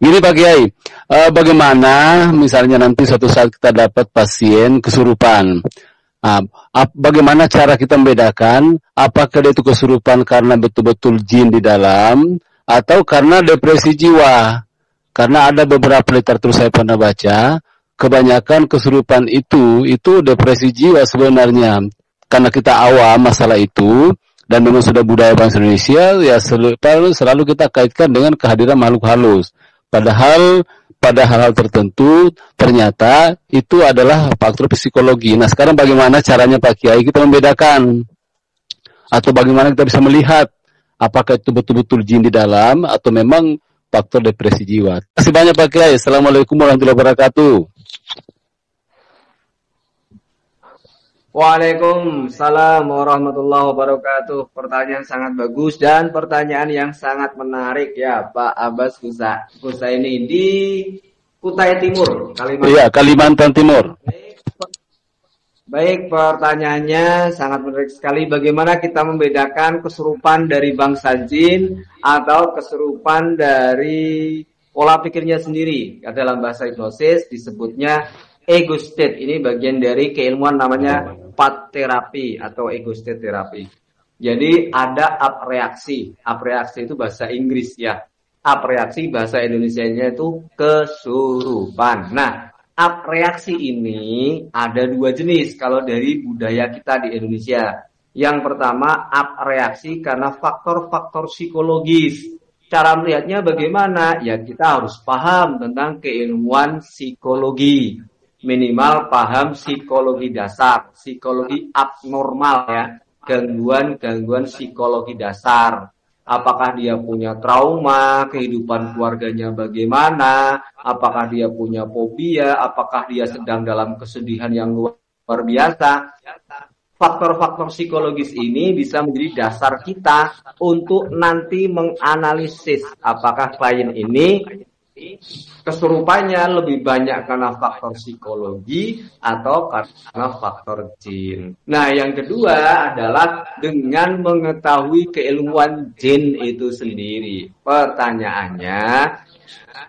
Gini Pak Kiai, bagaimana misalnya nanti suatu saat kita dapat pasien kesurupan, bagaimana cara kita membedakan apakah dia itu kesurupan karena betul-betul jin di dalam atau karena depresi jiwa? Karena ada beberapa literatur saya pernah baca, kebanyakan kesurupan itu depresi jiwa sebenarnya. Karena kita awam masalah itu dan memang sudah budaya bangsa Indonesia, ya selalu kita kaitkan dengan kehadiran makhluk halus. Padahal pada hal-hal tertentu ternyata itu adalah faktor psikologi. Nah sekarang bagaimana caranya Pak Kiai kita membedakan? Atau bagaimana kita bisa melihat apakah itu betul-betul jin di dalam atau memang faktor depresi jiwa. Terima kasih banyak Pak Kiai. Assalamualaikum warahmatullahi wabarakatuh. Waalaikumsalam warahmatullahi wabarakatuh. Pertanyaan sangat bagus dan pertanyaan yang sangat menarik ya Pak Abbas Husaini di Kutai Timur, Kalimantan. Iya, Kalimantan Timur. Baik, pertanyaannya sangat menarik sekali. Bagaimana kita membedakan kesurupan dari bangsa jin atau kesurupan dari pola pikirnya sendiri? Dalam bahasa hipnosis disebutnya ego state. Ini bagian dari keilmuan namanya path terapi atau ego state terapi. Jadi ada up reaksi. Up reaksi itu bahasa Inggris ya. Up reaksi bahasa Indonesianya itu kesurupan. Nah, up reaksi ini ada dua jenis kalau dari budaya kita di Indonesia. Yang pertama up reaksi karena faktor-faktor psikologis. Cara melihatnya bagaimana? Ya kita harus paham tentang keilmuan psikologi. Minimal paham psikologi dasar, psikologi abnormal ya, gangguan psikologi dasar. Apakah dia punya trauma, kehidupan keluarganya bagaimana, apakah dia punya fobia, apakah dia sedang dalam kesedihan yang luar biasa. Faktor-faktor psikologis ini bisa menjadi dasar kita untuk nanti menganalisis apakah klien ini kesurupannya lebih banyak karena faktor psikologi atau karena faktor jin. Nah, yang kedua adalah dengan mengetahui keilmuan jin itu sendiri. Pertanyaannya,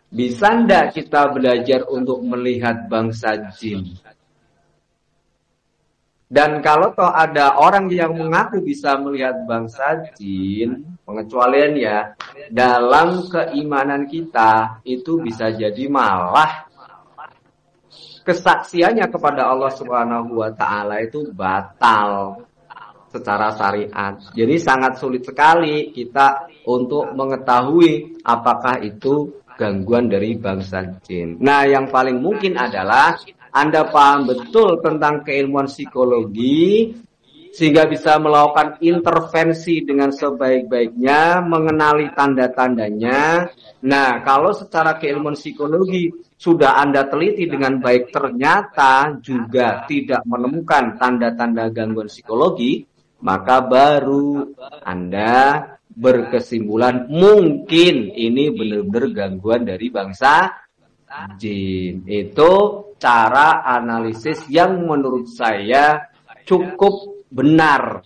bisa enggak kita belajar untuk melihat bangsa jin? Dan kalau toh ada orang yang mengaku bisa melihat bangsa jin, pengecualian ya, dalam keimanan kita itu bisa jadi malah kesaksiannya kepada Allah Subhanahu wa taala itu batal secara syariat. Jadi sangat sulit sekali kita untuk mengetahui apakah itu gangguan dari bangsa jin. Nah, yang paling mungkin adalah Anda paham betul tentang keilmuan psikologi sehingga bisa melakukan intervensi dengan sebaik-baiknya, mengenali tanda-tandanya. Nah, kalau secara keilmuan psikologi sudah Anda teliti dengan baik ternyata juga tidak menemukan tanda-tanda gangguan psikologi, maka baru Anda berkesimpulan mungkin ini benar-benar gangguan dari bangsa jin. Itu cara analisis yang menurut saya cukup benar,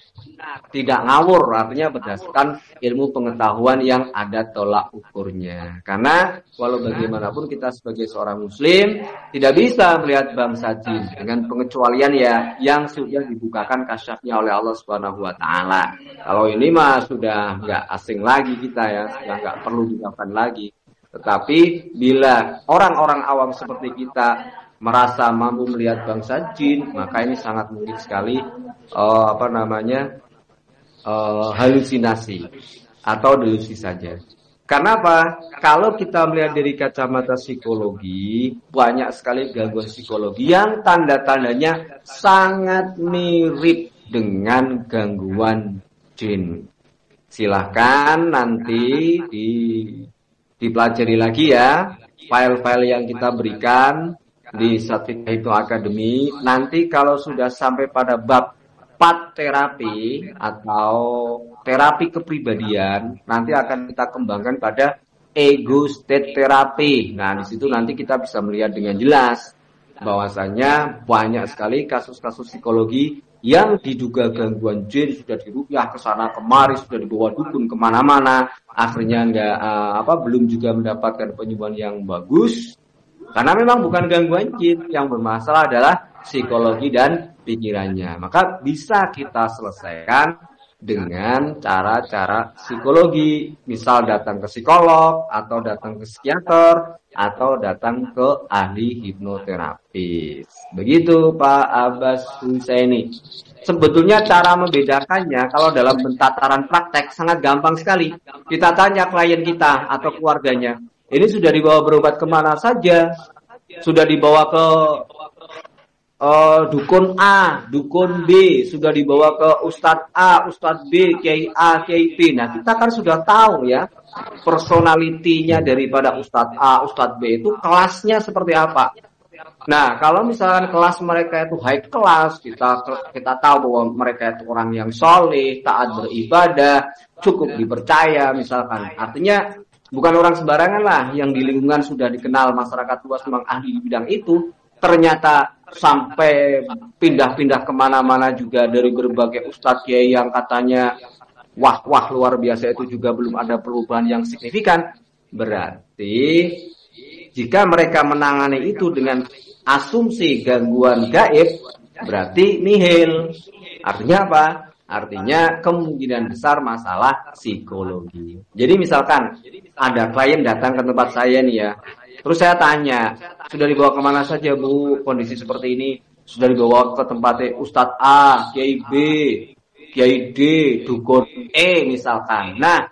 tidak ngawur, artinya berdasarkan ilmu pengetahuan yang ada tolak ukurnya. Karena walau bagaimanapun kita sebagai seorang muslim tidak bisa melihat bangsa jin dengan pengecualian ya yang sudah dibukakan kasyafnya oleh Allah Subhanahu wa taala. Kalau ini mah sudah nggak asing lagi kita ya, sudah nggak perlu dilakukan lagi. Tetapi bila orang-orang awam seperti kita merasa mampu melihat bangsa jin, maka ini sangat mungkin sekali halusinasi atau delusi saja. Karena apa? Kalau kita melihat dari kacamata psikologi, banyak sekali gangguan psikologi yang tanda-tandanya sangat mirip dengan gangguan jin. Silahkan nanti dipelajari lagi ya file-file yang kita berikan di Satifika itu Akademi. Nanti kalau sudah sampai pada bab path terapi atau terapi kepribadian, nanti akan kita kembangkan pada ego state terapi. Nah, di situ nanti kita bisa melihat dengan jelas bahwasanya banyak sekali kasus-kasus psikologi yang diduga gangguan jin sudah diruqyah ke sana kemari, sudah dibawa dukun kemana-mana, akhirnya belum juga mendapatkan penyembuhan yang bagus, karena memang bukan gangguan jin, yang bermasalah adalah psikologi dan pikirannya. Maka bisa kita selesaikan dengan cara-cara psikologi, misal datang ke psikolog, atau datang ke psikiater, atau datang ke ahli hipnoterapis. Begitu Pak Abbas Husaini. Sebetulnya cara membedakannya kalau dalam tataran praktek sangat gampang sekali. Kita tanya klien kita atau keluarganya, ini sudah dibawa berobat kemana saja? Sudah dibawa ke dukun A, dukun B, sudah dibawa ke Ustadz A, Ustadz B, Kiai A, Kiai B. Nah, kita kan sudah tahu ya personalitinya daripada Ustadz A, Ustadz B itu kelasnya seperti apa. Nah, kalau misalkan kelas mereka itu high class, kita tahu bahwa mereka itu orang yang soleh, taat beribadah, cukup dipercaya misalkan. Artinya bukan orang sembarangan lah yang di lingkungan sudah dikenal masyarakat luas memang ahli di bidang itu. Ternyata sampai pindah-pindah kemana-mana juga dari berbagai ustadz kiai yang katanya wah luar biasa, itu juga belum ada perubahan yang signifikan. Berarti jika mereka menangani itu dengan asumsi gangguan gaib, berarti nihil. Artinya apa? Artinya kemungkinan besar masalah psikologi. Jadi misalkan ada klien datang ke tempat saya nih ya, terus saya tanya, sudah dibawa kemana saja Bu kondisi seperti ini? Sudah dibawa ke tempatnya Ustadz A, Kiai B, Kiai D, dukun E misalkan. Nah,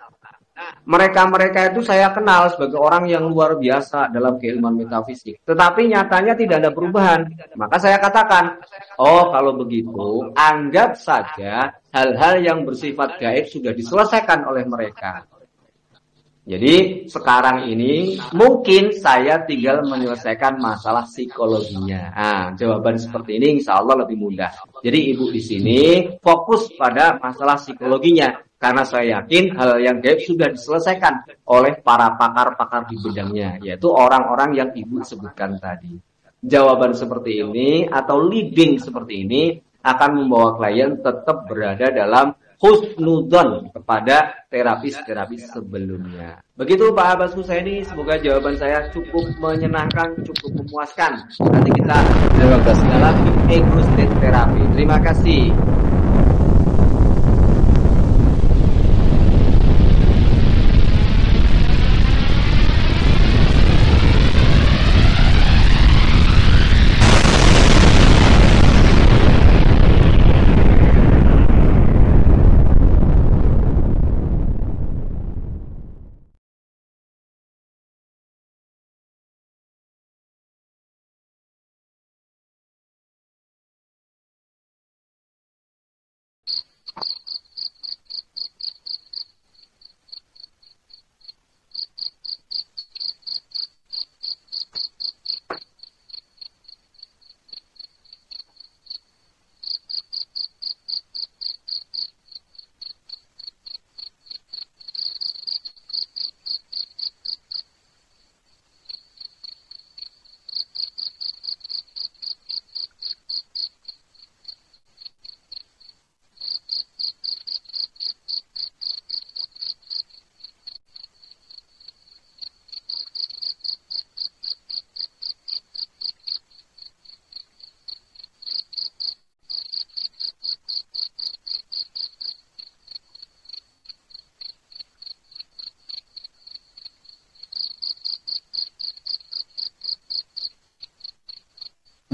mereka itu saya kenal sebagai orang yang luar biasa dalam keilmuan metafisik. Tetapi nyatanya tidak ada perubahan. Maka saya katakan, oh kalau begitu, anggap saja hal-hal yang bersifat gaib sudah diselesaikan oleh mereka. Jadi sekarang ini mungkin saya tinggal menyelesaikan masalah psikologinya. Nah, jawaban seperti ini insya Allah lebih mudah. Jadi ibu di sini fokus pada masalah psikologinya. Karena saya yakin hal yang gaib sudah diselesaikan oleh para pakar-pakar di bidangnya. Yaitu orang-orang yang ibu sebutkan tadi. Jawaban seperti ini atau leading seperti ini akan membawa klien tetap berada dalam husnudon kepada terapis-terapis sebelumnya. Begitu Pak Abbas Husaini, semoga jawaban saya cukup menyenangkan, cukup memuaskan. Nanti kita dalam ego state terapi. Terima kasih.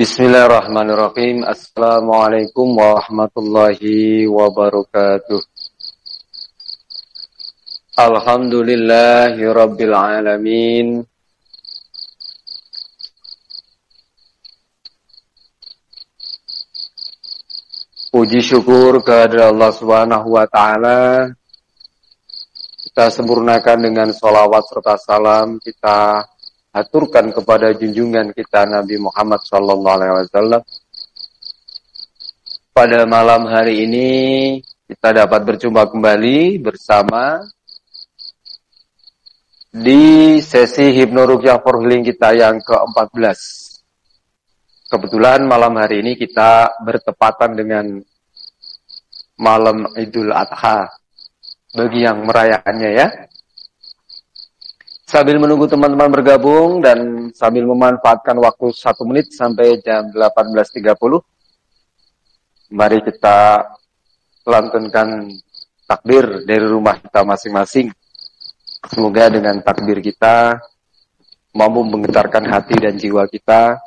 Bismillahirrahmanirrahim. Assalamualaikum warahmatullahi wabarakatuh. Alhamdulillahi rabbil alamin. Puji syukur kehadirat Allah Subhanahu wa taala. Kita sempurnakan dengan sholawat serta salam, kita aturkan kepada junjungan kita Nabi Muhammad SAW. Pada malam hari ini kita dapat berjumpa kembali bersama di sesi Hipnoruqyah for Healing kita yang ke-14. Kebetulan malam hari ini kita bertepatan dengan malam Idul Adha bagi yang merayakannya ya. Sambil menunggu teman-teman bergabung dan sambil memanfaatkan waktu 1 menit sampai jam 18.30, mari kita lantunkan takbir dari rumah kita masing-masing. Semoga dengan takbir kita mampu menggetarkan hati dan jiwa kita,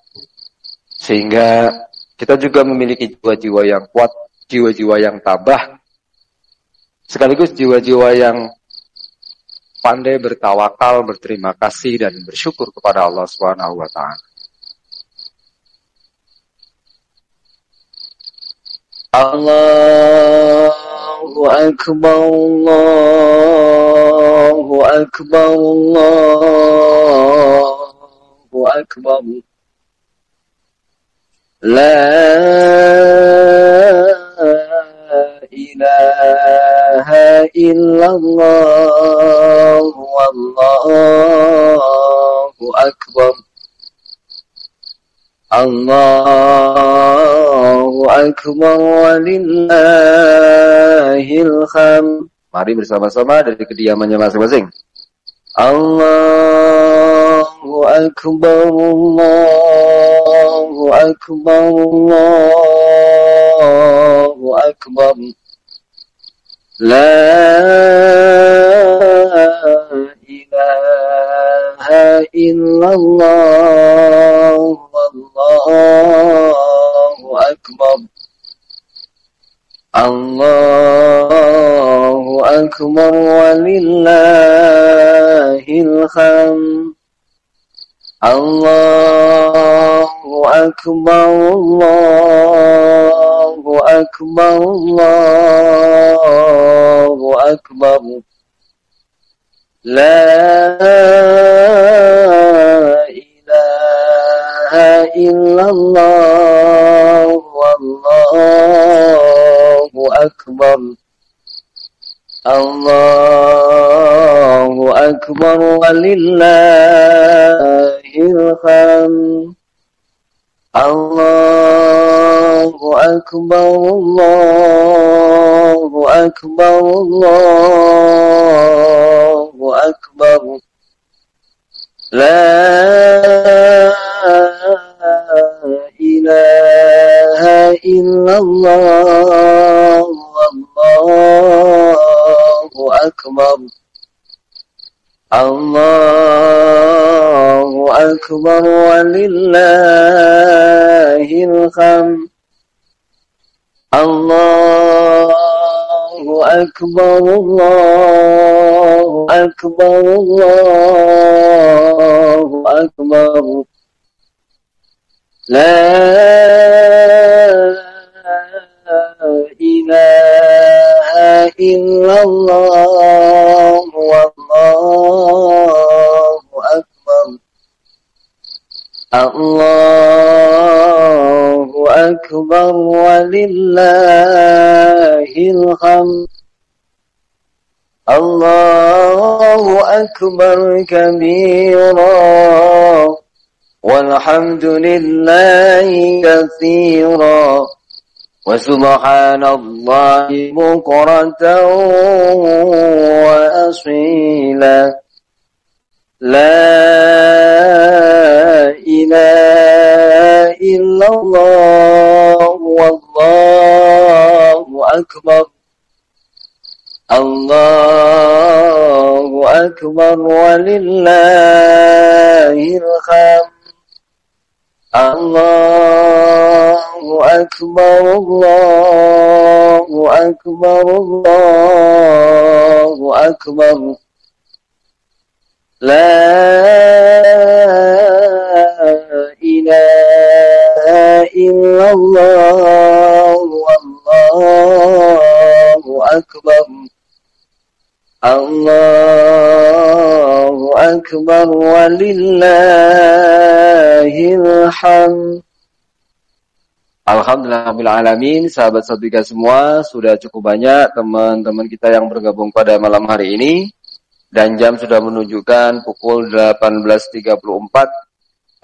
sehingga kita juga memiliki jiwa-jiwa yang kuat, jiwa-jiwa yang tabah, sekaligus jiwa-jiwa yang pandai bertawakal, berterima kasih, dan bersyukur kepada Allah Subhanahu wa Ta'ala. Allahu Akbar, Allahu Akbar, Allahu Akbar. La ilaha illallah, wallahu akbar. Allahu akbar walillahil hamd. Mari bersama-sama dari kediamannya masing-masing. Allahu akbar, Allahu akbar, Allahu akbar. La ilaha illallah, wallahu akbar. Allahu akbar walillahil hamd. Allahu akbar, Allahu akbar, Allahu akbar. La ilaha illallah, wallahu akbar. Allahu akbar walillahil hamd. Allahu akbar, Allahu akbar, Allahu akbar. La ilaha illallah, wallahu akbar. Allahu akbar walillahil hamd. Allahu akbar, Allahu akbar, Allahu akbar. La ilaha illallah, wallahu akbar. Allahu akbar walillahil hamd. Allahu akbar kabira, walhamdulillahi katsira, wa subhanallahi bukratan wa asila. La ilaha illallah, wallahu akbar. Allahu akbar walillahil hamd. Allahu akbar, Allahu akbar, Allahu akbar. La ilaha illallah, wallahu akbar. Allahu akbar walillahil hamd. Alhamdulillahirabbil alamin. Sahabat Sadika semua, sudah cukup banyak teman-teman kita yang bergabung pada malam hari ini, dan jam sudah menunjukkan pukul 18.34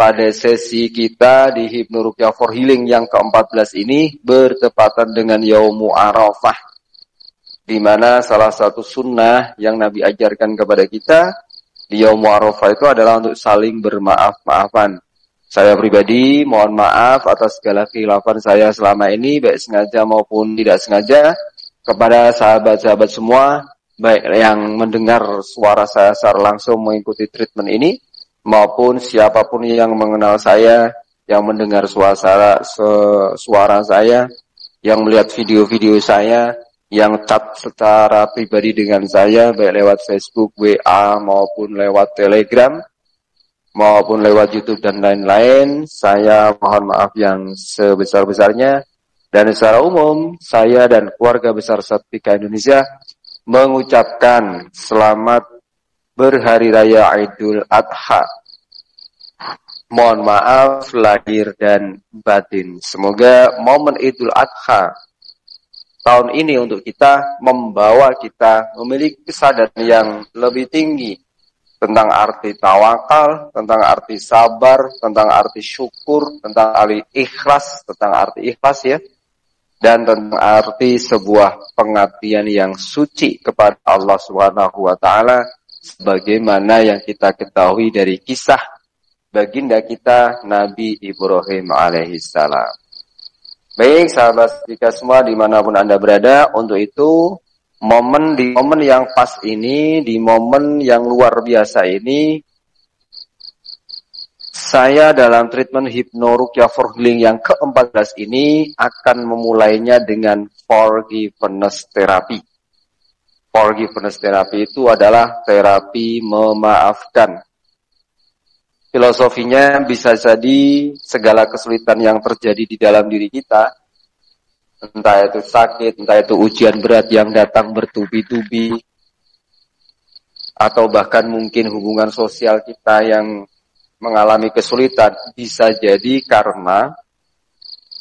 pada sesi kita di Hipnu Ruqyah for Healing yang ke-14 ini bertepatan dengan Yaumu Arafah. di mana salah satu sunnah yang Nabi ajarkan kepada kita di Yaum Arafah itu adalah untuk saling bermaaf-maafan. Saya pribadi mohon maaf atas segala khilafan saya selama ini, baik sengaja maupun tidak sengaja, kepada sahabat-sahabat semua, baik yang mendengar suara saya secara langsung mengikuti treatment ini, maupun siapapun yang mengenal saya, yang mendengar suara saya, yang melihat video-video saya, yang chat secara pribadi dengan saya, baik lewat Facebook, WA, maupun lewat Telegram, maupun lewat YouTube dan lain-lain. Saya mohon maaf yang sebesar-besarnya. Dan secara umum, saya dan keluarga besar Satifika Indonesia mengucapkan selamat berhari raya Idul Adha. Mohon maaf lahir dan batin. Semoga momen Idul Adha tahun ini untuk kita membawa kita memiliki kesadaran yang lebih tinggi tentang arti tawakal, tentang arti sabar, tentang arti syukur, tentang arti ikhlas, ya, dan tentang arti sebuah pengabdian yang suci kepada Allah Subhanahu wa taala sebagaimana yang kita ketahui dari kisah baginda kita Nabi Ibrahim alaihissalam. Baik sahabat kita semua dimanapun Anda berada, untuk itu di momen yang pas ini, di momen yang luar biasa ini, saya dalam treatment Hypno-Ruqyah for Healing yang ke-14 ini akan memulainya dengan forgiveness therapy. Forgiveness therapy itu adalah terapi memaafkan. Filosofinya bisa jadi segala kesulitan yang terjadi di dalam diri kita, entah itu sakit, entah itu ujian berat yang datang bertubi-tubi, atau bahkan mungkin hubungan sosial kita yang mengalami kesulitan, bisa jadi karena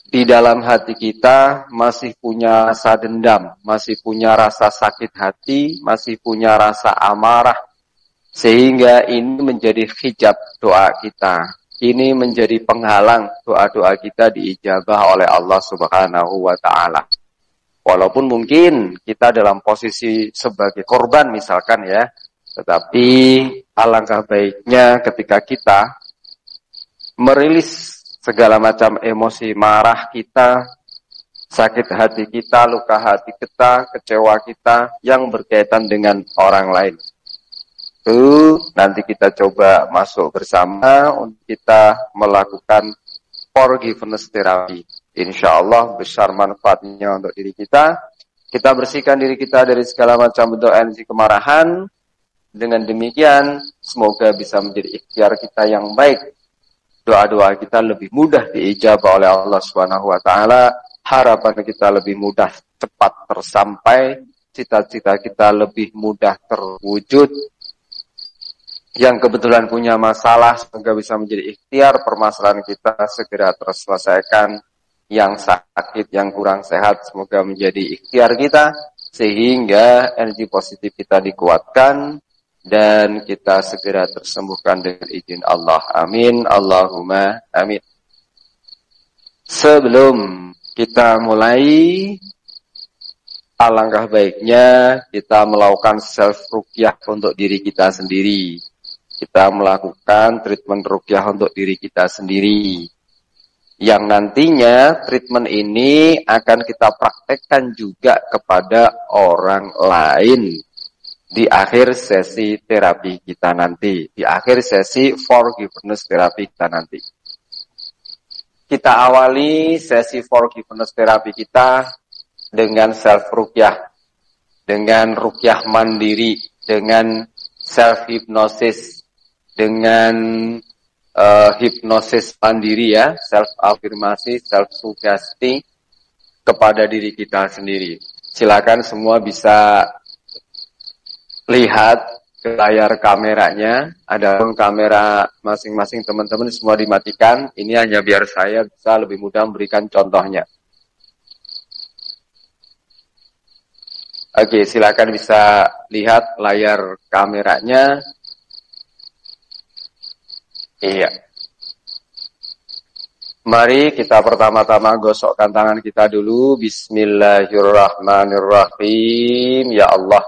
di dalam hati kita masih punya rasa dendam, masih punya rasa sakit hati, masih punya rasa amarah, sehingga ini menjadi hijab doa kita. Ini menjadi penghalang doa-doa kita diijabah oleh Allah Subhanahu wa ta'ala. Walaupun mungkin kita dalam posisi sebagai korban misalkan ya, tetapi alangkah baiknya ketika kita merilis segala macam emosi marah kita, sakit hati kita, luka hati kita, kecewa kita yang berkaitan dengan orang lain. Itu nanti kita coba masuk bersama untuk kita melakukan forgiveness therapy. Insya Allah besar manfaatnya untuk diri kita. Kita bersihkan diri kita dari segala macam bentuk energi kemarahan. Dengan demikian semoga bisa menjadi ikhtiar kita yang baik. Doa-doa kita lebih mudah diijabah oleh Allah Subhanahu wa taala. Harapan kita lebih mudah cepat tersampai. Cita-cita kita lebih mudah terwujud. Yang kebetulan punya masalah semoga bisa menjadi ikhtiar permasalahan kita segera terselesaikan. Yang sakit, yang kurang sehat semoga menjadi ikhtiar kita sehingga energi positif kita dikuatkan dan kita segera tersembuhkan dengan izin Allah. Amin. Allahumma amin. Sebelum kita mulai, alangkah baiknya kita melakukan self-ruqyah untuk diri kita sendiri. Kita melakukan treatment ruqyah untuk diri kita sendiri. Yang nantinya treatment ini akan kita praktekkan juga kepada orang lain di akhir sesi terapi kita nanti. Di akhir sesi forgiveness terapi kita nanti. Kita awali sesi forgiveness terapi kita dengan self-ruqyah. Dengan ruqyah mandiri. Dengan self-hypnosis. Dengan hipnosis mandiri ya, self-afirmasi, self-sugesti kepada diri kita sendiri. Silakan semua bisa lihat ke layar kameranya, adapun kamera masing-masing teman-teman semua dimatikan. Ini hanya biar saya bisa lebih mudah memberikan contohnya. Oke, silakan bisa lihat layar kameranya. Iya. Mari kita pertama-tama gosokkan tangan kita dulu. Bismillahirrahmanirrahim. Ya Allah,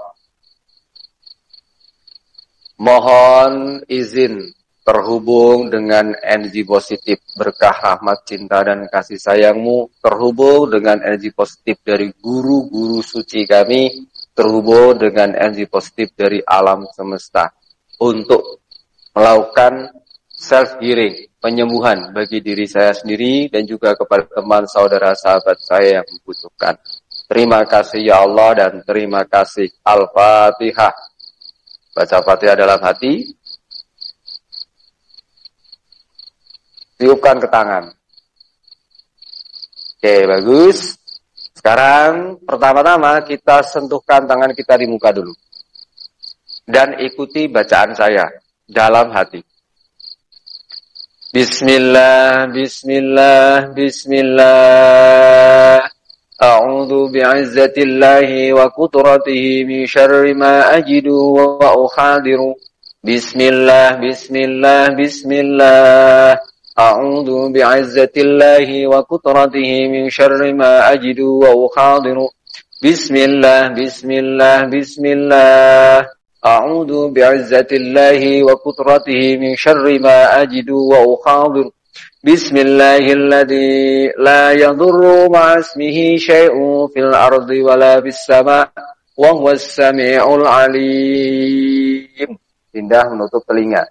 mohon izin terhubung dengan energi positif berkah rahmat cinta dan kasih sayangmu, terhubung dengan energi positif dari guru-guru suci kami, terhubung dengan energi positif dari alam semesta untuk melakukan self-healing, penyembuhan bagi diri saya sendiri dan juga kepada teman saudara sahabat saya yang membutuhkan. Terima kasih ya Allah dan terima kasih. Al-Fatihah. Baca Fatihah dalam hati. Tiupkan ke tangan. Oke, bagus. Sekarang pertama-tama kita sentuhkan tangan kita di muka dulu. Dan ikuti bacaan saya dalam hati. Bismillah, bismillah, bismillah. A'udzu bi'izzatillahi wa qudratihi min syarri ma ajidu wa ukhadiru. Bismillah, bismillah, bismillah. A'udzu bi'izzatillahi wa qudratihi min syarri ma ajidu wa ukhadiru. Bismillah, bismillah, bismillah. A'udzu bi'izzatillahi wa qudratihi min syarri ma ajidu wa ukhadiru. Bismillahilladzi la yadurru ma'a ismihi syai'un fil ardi wala fis sama' wa huwas sami'ul 'alim. Pindah menutup telinga.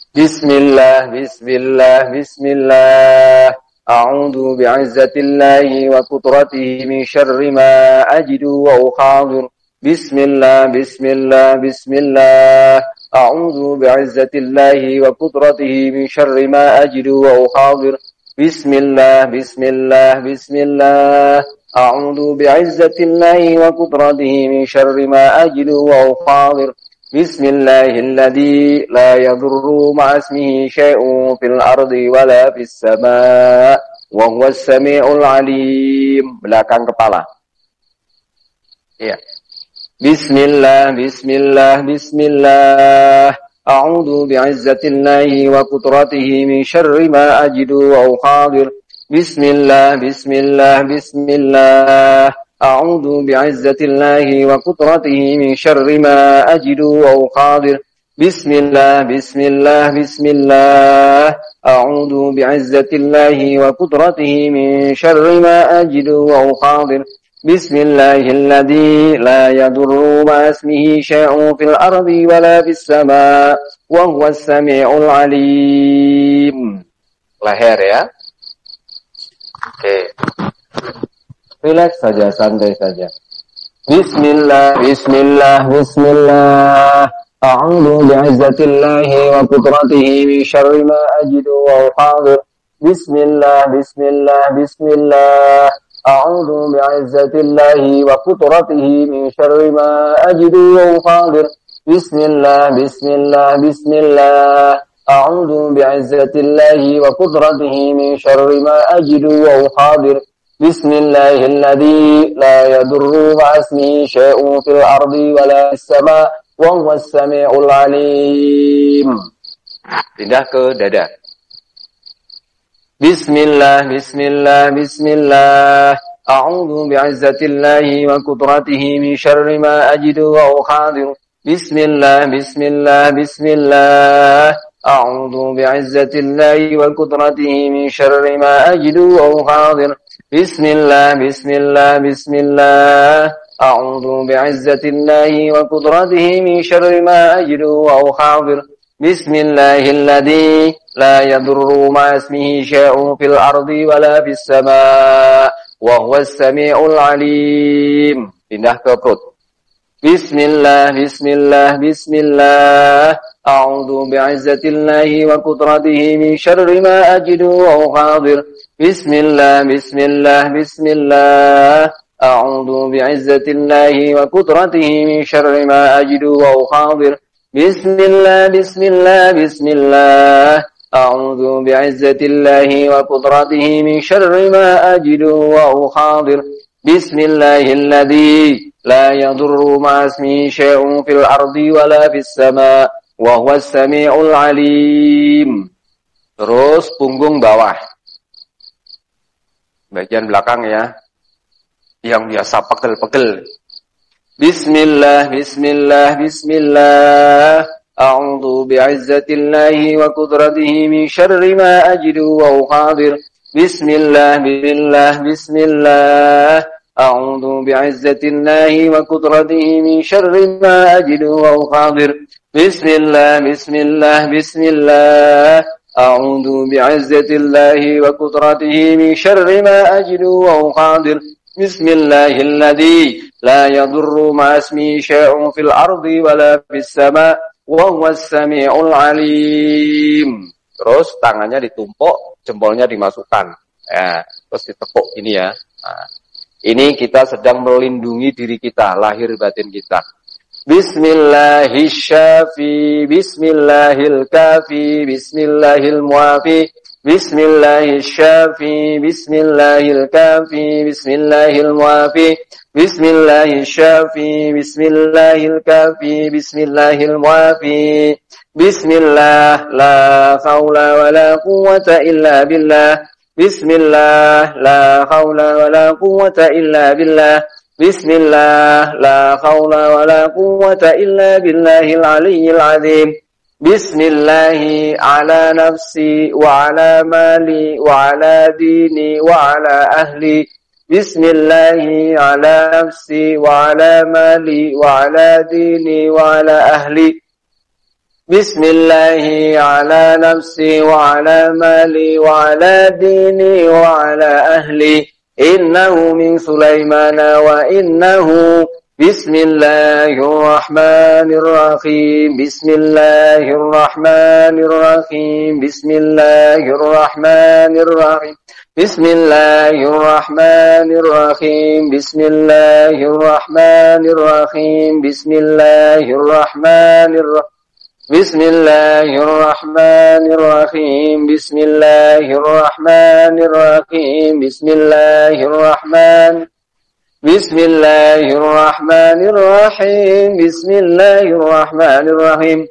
Bismillah, bismillah, bismillah. A'udzu bi'izzatillahi wa qudratihi min syarri ma ajidu wa ukhadiru. Bismillah, bismillah, bismillah. A'udzu bi'izzatillahi wa qudratihi min syarri ma ajidu wa ukhadiru. Bismillah, bismillah, bismillah. A'udzu bi'izzatillahi wa qudratihi min syarri ma ajidu wa ukhadiru. Bismillahilladzi la yadurru ma'a ismihi syai'un fil ardi wala fis sama' wa huwas sami'ul 'alim. Belakang kepala. Iya. Bismillah, bismillah, bismillah. A'udzu bi'izzatillahi wa qudratihi min syarri ma ajidu wa ukhadiru. Bismillah, bismillah, bismillah. A'udzu bi'izzatillahi wa qudratihi min syarri ma ajidu wa ukhadiru. Bismillah, bismillah, bismillah. A'udzu bi'izzatillahi wa qudratihi min syarri ma ajidu wa ukhadiru. Bismillahilladzi la yadurru ma'a ismihi syai'un fil ardi wala fis sama' wa huwas sami'ul 'alim. Leher ya. Oke. Relax saja, santai saja. Bismillah, bismillah, bismillah. A'udzu bi'izzatillahi wa qudratihi min syarri ma ajidu wa ukhadiru. Bismillah, bismillah, bismillah. A'udzu bi'izzatillahi wa qudratihi min syarri ma ajidu wa ukhadiru. Bismillah, bismillah, bismillah. A'udzu bi'izzatillahi wa qudratihi min syarri ma ajidu wa ukhadiru. Bismillahilladzi la yadurru ma'a ismihi syai'un fil ardi wala fis sama' wa huwas sami'ul 'alim. Pindah ke dada. Bismillah, bismillah, bismillah. A'udzu bi'izzatillahi wa qudratihi min syarri ma ajidu wa ukhadiru. Bismillah, bismillah, bismillah. A'udzu bi'izzatillahi wa qudratihi min syarri ma ajidu wa ukhadiru. Bismillah, bismillah, bismillah. A'udzu bi'izzatillahi wa qudratihi min syarri ma ajidu wa ukhadiru. Bismillahilladzi la yadurru ma'a ismihi syai'un fil ardi wala fis sama' wa huwas sami'ul 'alim. Pindah ke perut. Bismillah, bismillah, bismillah. A'udzu bi'izzatillahi wa qudratihi min syarri ma ajidu wa ukhadiru. Bismillah, bismillah, bismillah. A'udzu bi'izzatillahi wa qudratihi min syarri ma ajidu wa ukhadiru. Bismillah, bismillah, bismillah. A'udzu bi'izzatillahi wa qudratihi min syarri ma ajidu wa ukhadiru. Bismillahilladzi la yadurru ma'a ismihi syai'un fil ardi wala fis sama' wa huwas sami'ul 'alim. Terus punggung bawah. Bagian belakang ya. Yang biasa pegel-pegel. Bismillah, bismillah, bismillah. A'udzu bi'izzatillahi wa qudratihi min syarri ma ajidu wa uhadir. Bismillah, bismillah, bismillah. A'udzu bi'izzatillahi wa qudratihi min syarri ma ajidu wa uhadir. Bismillah, bismillah, bismillah. A'udzu bi'izzatillahi wa qudratihi min syarri ma ajidu wa uhadir. Bismillahilladzi la yadurru ma'asmi syai'un fil ardi wala fis sama' wa huwas sami'ul alim. Terus tangannya ditumpuk, jempolnya dimasukkan. Ya, terus ditepuk ini ya. Nah, ini kita sedang melindungi diri kita, lahir batin kita. Bismillahis syafi, bismillahil kafi, bismillahil muafi. Bismillahis syafi, bismillahil kafi, bismillahil muafi. Bismillahis syafi, bismillahil kafi, bismillahil muafi. Bismillah, la haula wa la quwwata illa billah. Bismillah, la haula wa la quwwata illa billah. Bismillah, la haula wa la quwwata illa billahil aliyyil azim. Bismillahi ala nafsi wa ala mali wa ala dini wa ala ahli. Bismillahi ala nafsi wa ala mali wa ala dini wa ala ahli. Bismillahi ala nafsi wa ala mali wa ala dini wa ala ahli. Innahu min Sulaimana wa innahu Bismillahirrahmanirrahim. Bismillahirrahmanirrahim. Bismillahirrahmanirrahim. Bismillahirrahmanirrahim. Bismillahirrahmanirrahim. Bismillahirrahmanirrahim. Bismillahirrahmanirrahim. Bismillahirrahmanirrahim. Bismillahirrahmanirrahim. Bismillahirrahmanirrahim. Bismillahirrahmanirrahim.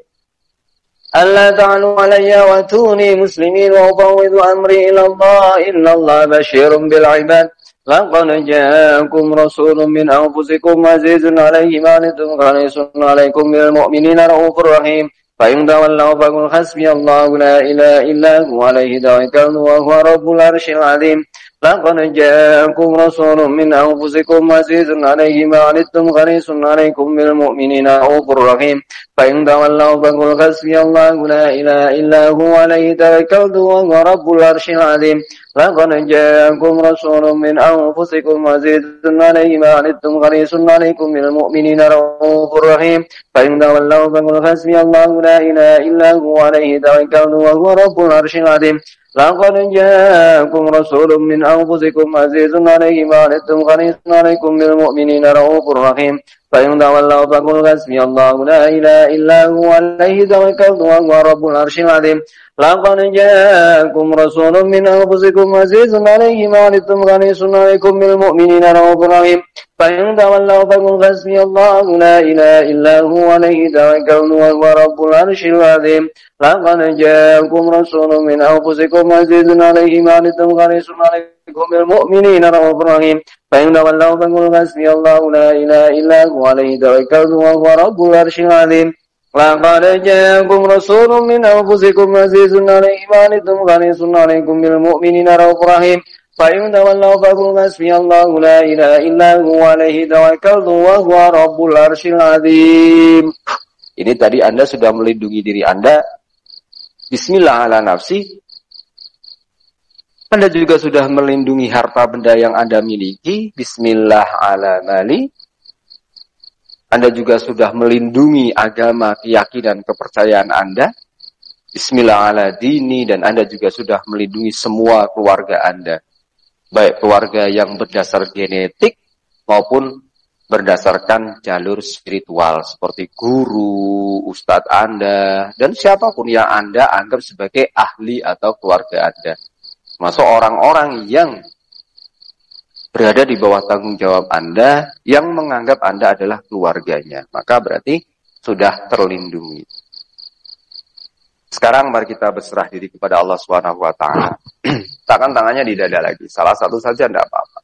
Alla ta'alu alayya wa tuni muslimin wa ufawwidu amri ila Allah. Inna Allah basyirun bil ibad. Laqad ja'akum rasulun min anfusikum azizun alayhi ma anittum harisun alaykum bil mu'minina raufur rahim. Fa in tawallaw faqul hasbiyallahu la ilaha illa huwa alayhi tawakkaltu wa huwa rabbul arsyil azim. لقد جاءكم رسول من أنفسكم عزيز عليه ما عنتم حريص عليكم بالمؤمنين رؤوف رحيم فإن تولوا فقل حسبي الله لا إله إلا هو عليه توكلت وهو رب العرش العظيم لقد جاءكم رسول من أنفسكم عزيز عليه ما عنتم حريص عليكم بالمؤمنين رؤوف رحيم فإن تولوا فقل حسبي الله لا إله إلا هو عليه توكلت وهو رب العرش العظيم لقد جاءكم رسول من أنفسكم عزيز عليه ما عنتم حريص عليكم بالمؤمنين رؤوف رحيم فإن تولوا فقل حسبي الله لا إله إلا هو عليه توكلت وهو رب العرش العظيم لقد جاءكم رسول من أنفسكم عزيز عليه ما عنتم حريص عليكم بالمؤمنين رؤوف رحيم فإن تولوا فقل حسبي الله لا إله إلا هو عليه توكلت وهو رب العرش العظيم لقد جاءكم رسول من أنفسكم عزيز عليه ما عنتم حريص عليكم بالمؤمنين رؤوف رحيم فإن تولوا فقل حسبي الله لا إله إلا هو عليه توكلت وهو رب العرش العظيم لقد جاءكم رسول من أنفسكم عزيز عليه ما عنتم حريص عليكم بالمؤمنين رؤوف رحيم فإن تولوا فقل حسبي الله لا إله إلا هو عليه توكلت وهو رب العرش العظيم. Ini tadi Anda sudah melindungi diri Anda. Bismillah ala nafsi. Anda juga sudah melindungi harta benda yang Anda miliki. Bismillah ala mali. Anda juga sudah melindungi agama, keyakinan, kepercayaan Anda. Bismillah ala dini. Dan Anda juga sudah melindungi semua keluarga Anda. Baik keluarga yang berdasar genetik maupun berdasarkan jalur spiritual. Seperti guru, ustadz Anda, dan siapapun yang Anda anggap sebagai ahli atau keluarga Anda. Masuk orang-orang yang berada di bawah tanggung jawab Anda, yang menganggap Anda adalah keluarganya. Maka berarti sudah terlindungi. Sekarang mari kita berserah diri kepada Allah Subhanahu wa taala. Letakkan tangannya di dada lagi. Salah satu saja tidak apa-apa.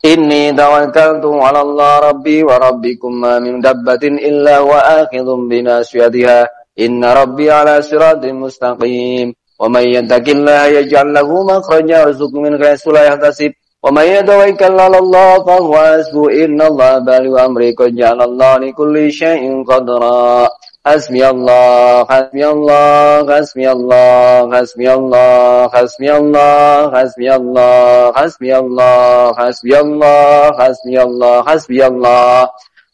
Inni tawakkaltu 'ala Allah rabbi wa rabbikum ma min dabbatin illa wa akhidhun bi nasiyatiha. Inna rabbi 'ala siratin mustaqim. Wa may yattaqillaha yaj'al lahu makhraja wa yarzuqhu min haitsu la yahtasib. Wa may yatawakkal 'ala Allah fa huwa hasbuh. Innallaha balighu amri qad ja'ala Allah li kulli syai'in qadra. Hasbi Allah, hasbi Allah, hasbi Allah, hasbi Allah, hasbi Allah, hasbi Allah, hasbi Allah, hasbi Allah, hasbi Allah, hasbi Allah.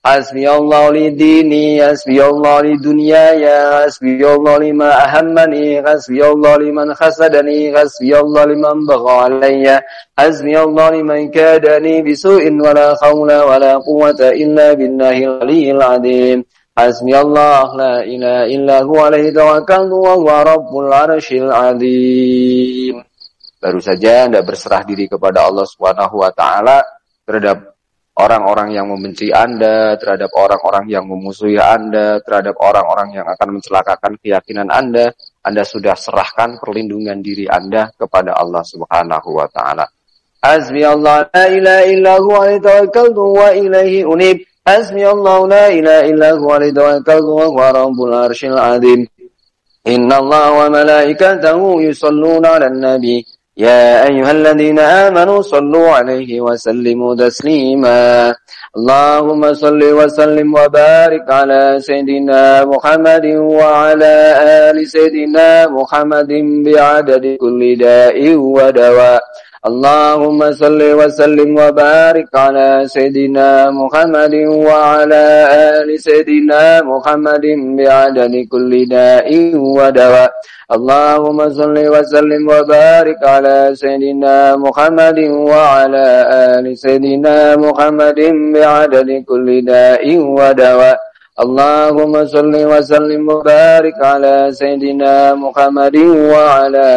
Hasbi Allah li dini, hasbi Allah li dunyaya, hasbi Allah lima ahammani, hasbi Allah liman khasadani, hasbi Allah liman bagha alayya, hasbi Allah liman kadani bisu'in wala khawla wala quwwata illa billahil aliyyil azim. Hasbi Allah la ilaha illa huwa alaihi tawakkaltu wa huwa rabbul arsyil azim. Baru saja Anda berserah diri kepada Allah Subhanahu wa taala terhadap orang-orang yang membenci Anda, terhadap orang-orang yang memusuhi Anda, terhadap orang-orang yang akan mencelakakan keyakinan Anda sudah serahkan perlindungan diri Anda kepada Allah Subhanahu wa taala. Hasbi Allah la ilaha illa huwa alaihi tawakkaltu wa ilaihi unib. Hasbi Allah la ilaha illa huwa alaihi tawakkaltu wa huwa rabbul arsyil azim. Inna Allah wa malaikatahu yusalluna 'alan nabi. يا أيها الذين آمنوا صلوا عليه وسلموا تسليما اللهم صل وسلم وبارك على سيدنا محمد وعلى آل سيدنا محمد بعدد كل داء ودواء اللهم صل وسلم وبارك على سيدنا محمد وعلى آل سيدنا محمد بعدد كل داء ودواء اللهم صل وسلم وبارك على سيدنا محمد وعلى آل سيدنا محمد بعدد كل داء ودواء اللهم صل وسلم وبارك على سيدنا محمد وعلى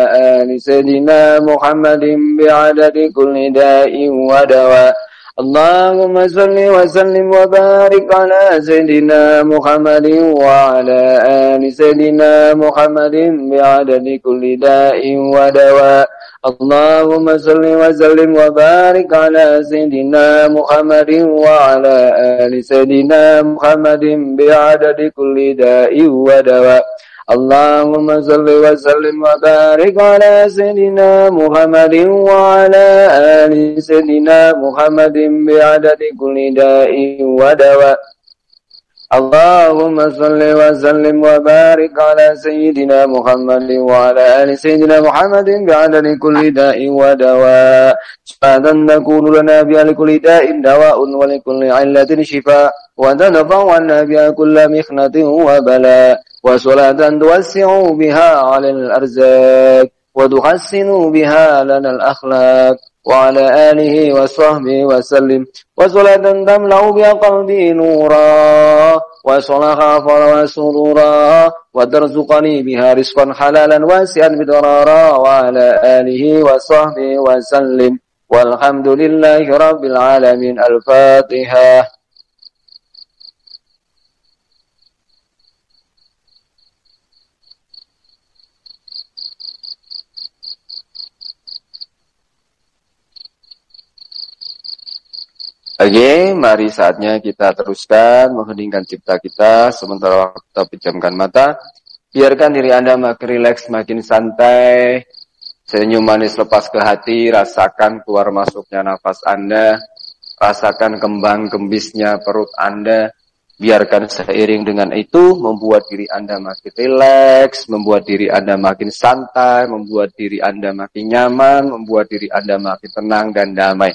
آل سيدنا محمد بعدد كل داء ودواء اللهم صل وسلم وبارك على سيدنا محمد وعلى آل سيدنا محمد بعدد كل داء ودواء اللهم صل وسلم وبارك على سيدنا محمد وعلى آل سيدنا محمد بعدد كل داء ودواء اللهم صل وسلم وبارك على سيدنا محمد وعلى آل سيدنا محمد بعدد كل داء ودواء اللهم صل وسلم وبارك على سيدنا محمد وعلى آل سيدنا محمد بعدد كل داء ودواء شفاء تكون لنا بها لكل داء دواء ولكل علة شفاء وتدفع عنا بها كل محنة وبلاء وصلاة توسع بها على الأرزاق وتحسن بها لنا الأخلاق وعلى آله وصحبه وسلم وصلاة تملأ بها قلبي نورا وصلها وسرورا وترزقني بها رزقا حلالا واسعا بدرارا وعلى آله وصحبه وسلم والحمد لله رب العالمين. الفاتحة. Oke, mari saatnya kita teruskan mengheningkan cipta kita sementara kita pejamkan mata. Biarkan diri Anda makin rileks, makin santai. Senyum manis lepas ke hati, rasakan keluar masuknya nafas Anda, rasakan kembang kembisnya perut Anda. Biarkan seiring dengan itu membuat diri Anda makin rileks, membuat diri Anda makin santai, membuat diri Anda makin nyaman, membuat diri Anda makin tenang dan damai.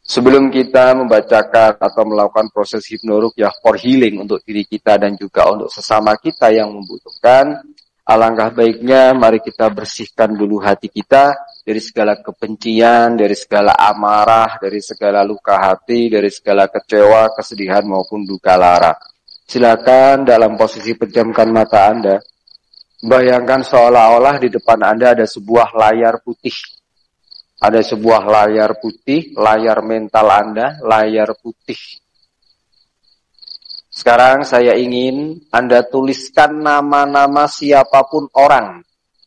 Sebelum kita membacakan atau melakukan proses hipnoruqyah for healing untuk diri kita dan juga untuk sesama kita yang membutuhkan, alangkah baiknya mari kita bersihkan dulu hati kita dari segala kebencian, dari segala amarah, dari segala luka hati, dari segala kecewa, kesedihan maupun duka lara. Silakan dalam posisi pejamkan mata Anda, bayangkan seolah-olah di depan Anda ada sebuah layar putih. Ada sebuah layar putih, layar mental Anda, layar putih. Sekarang saya ingin Anda tuliskan nama-nama siapapun orang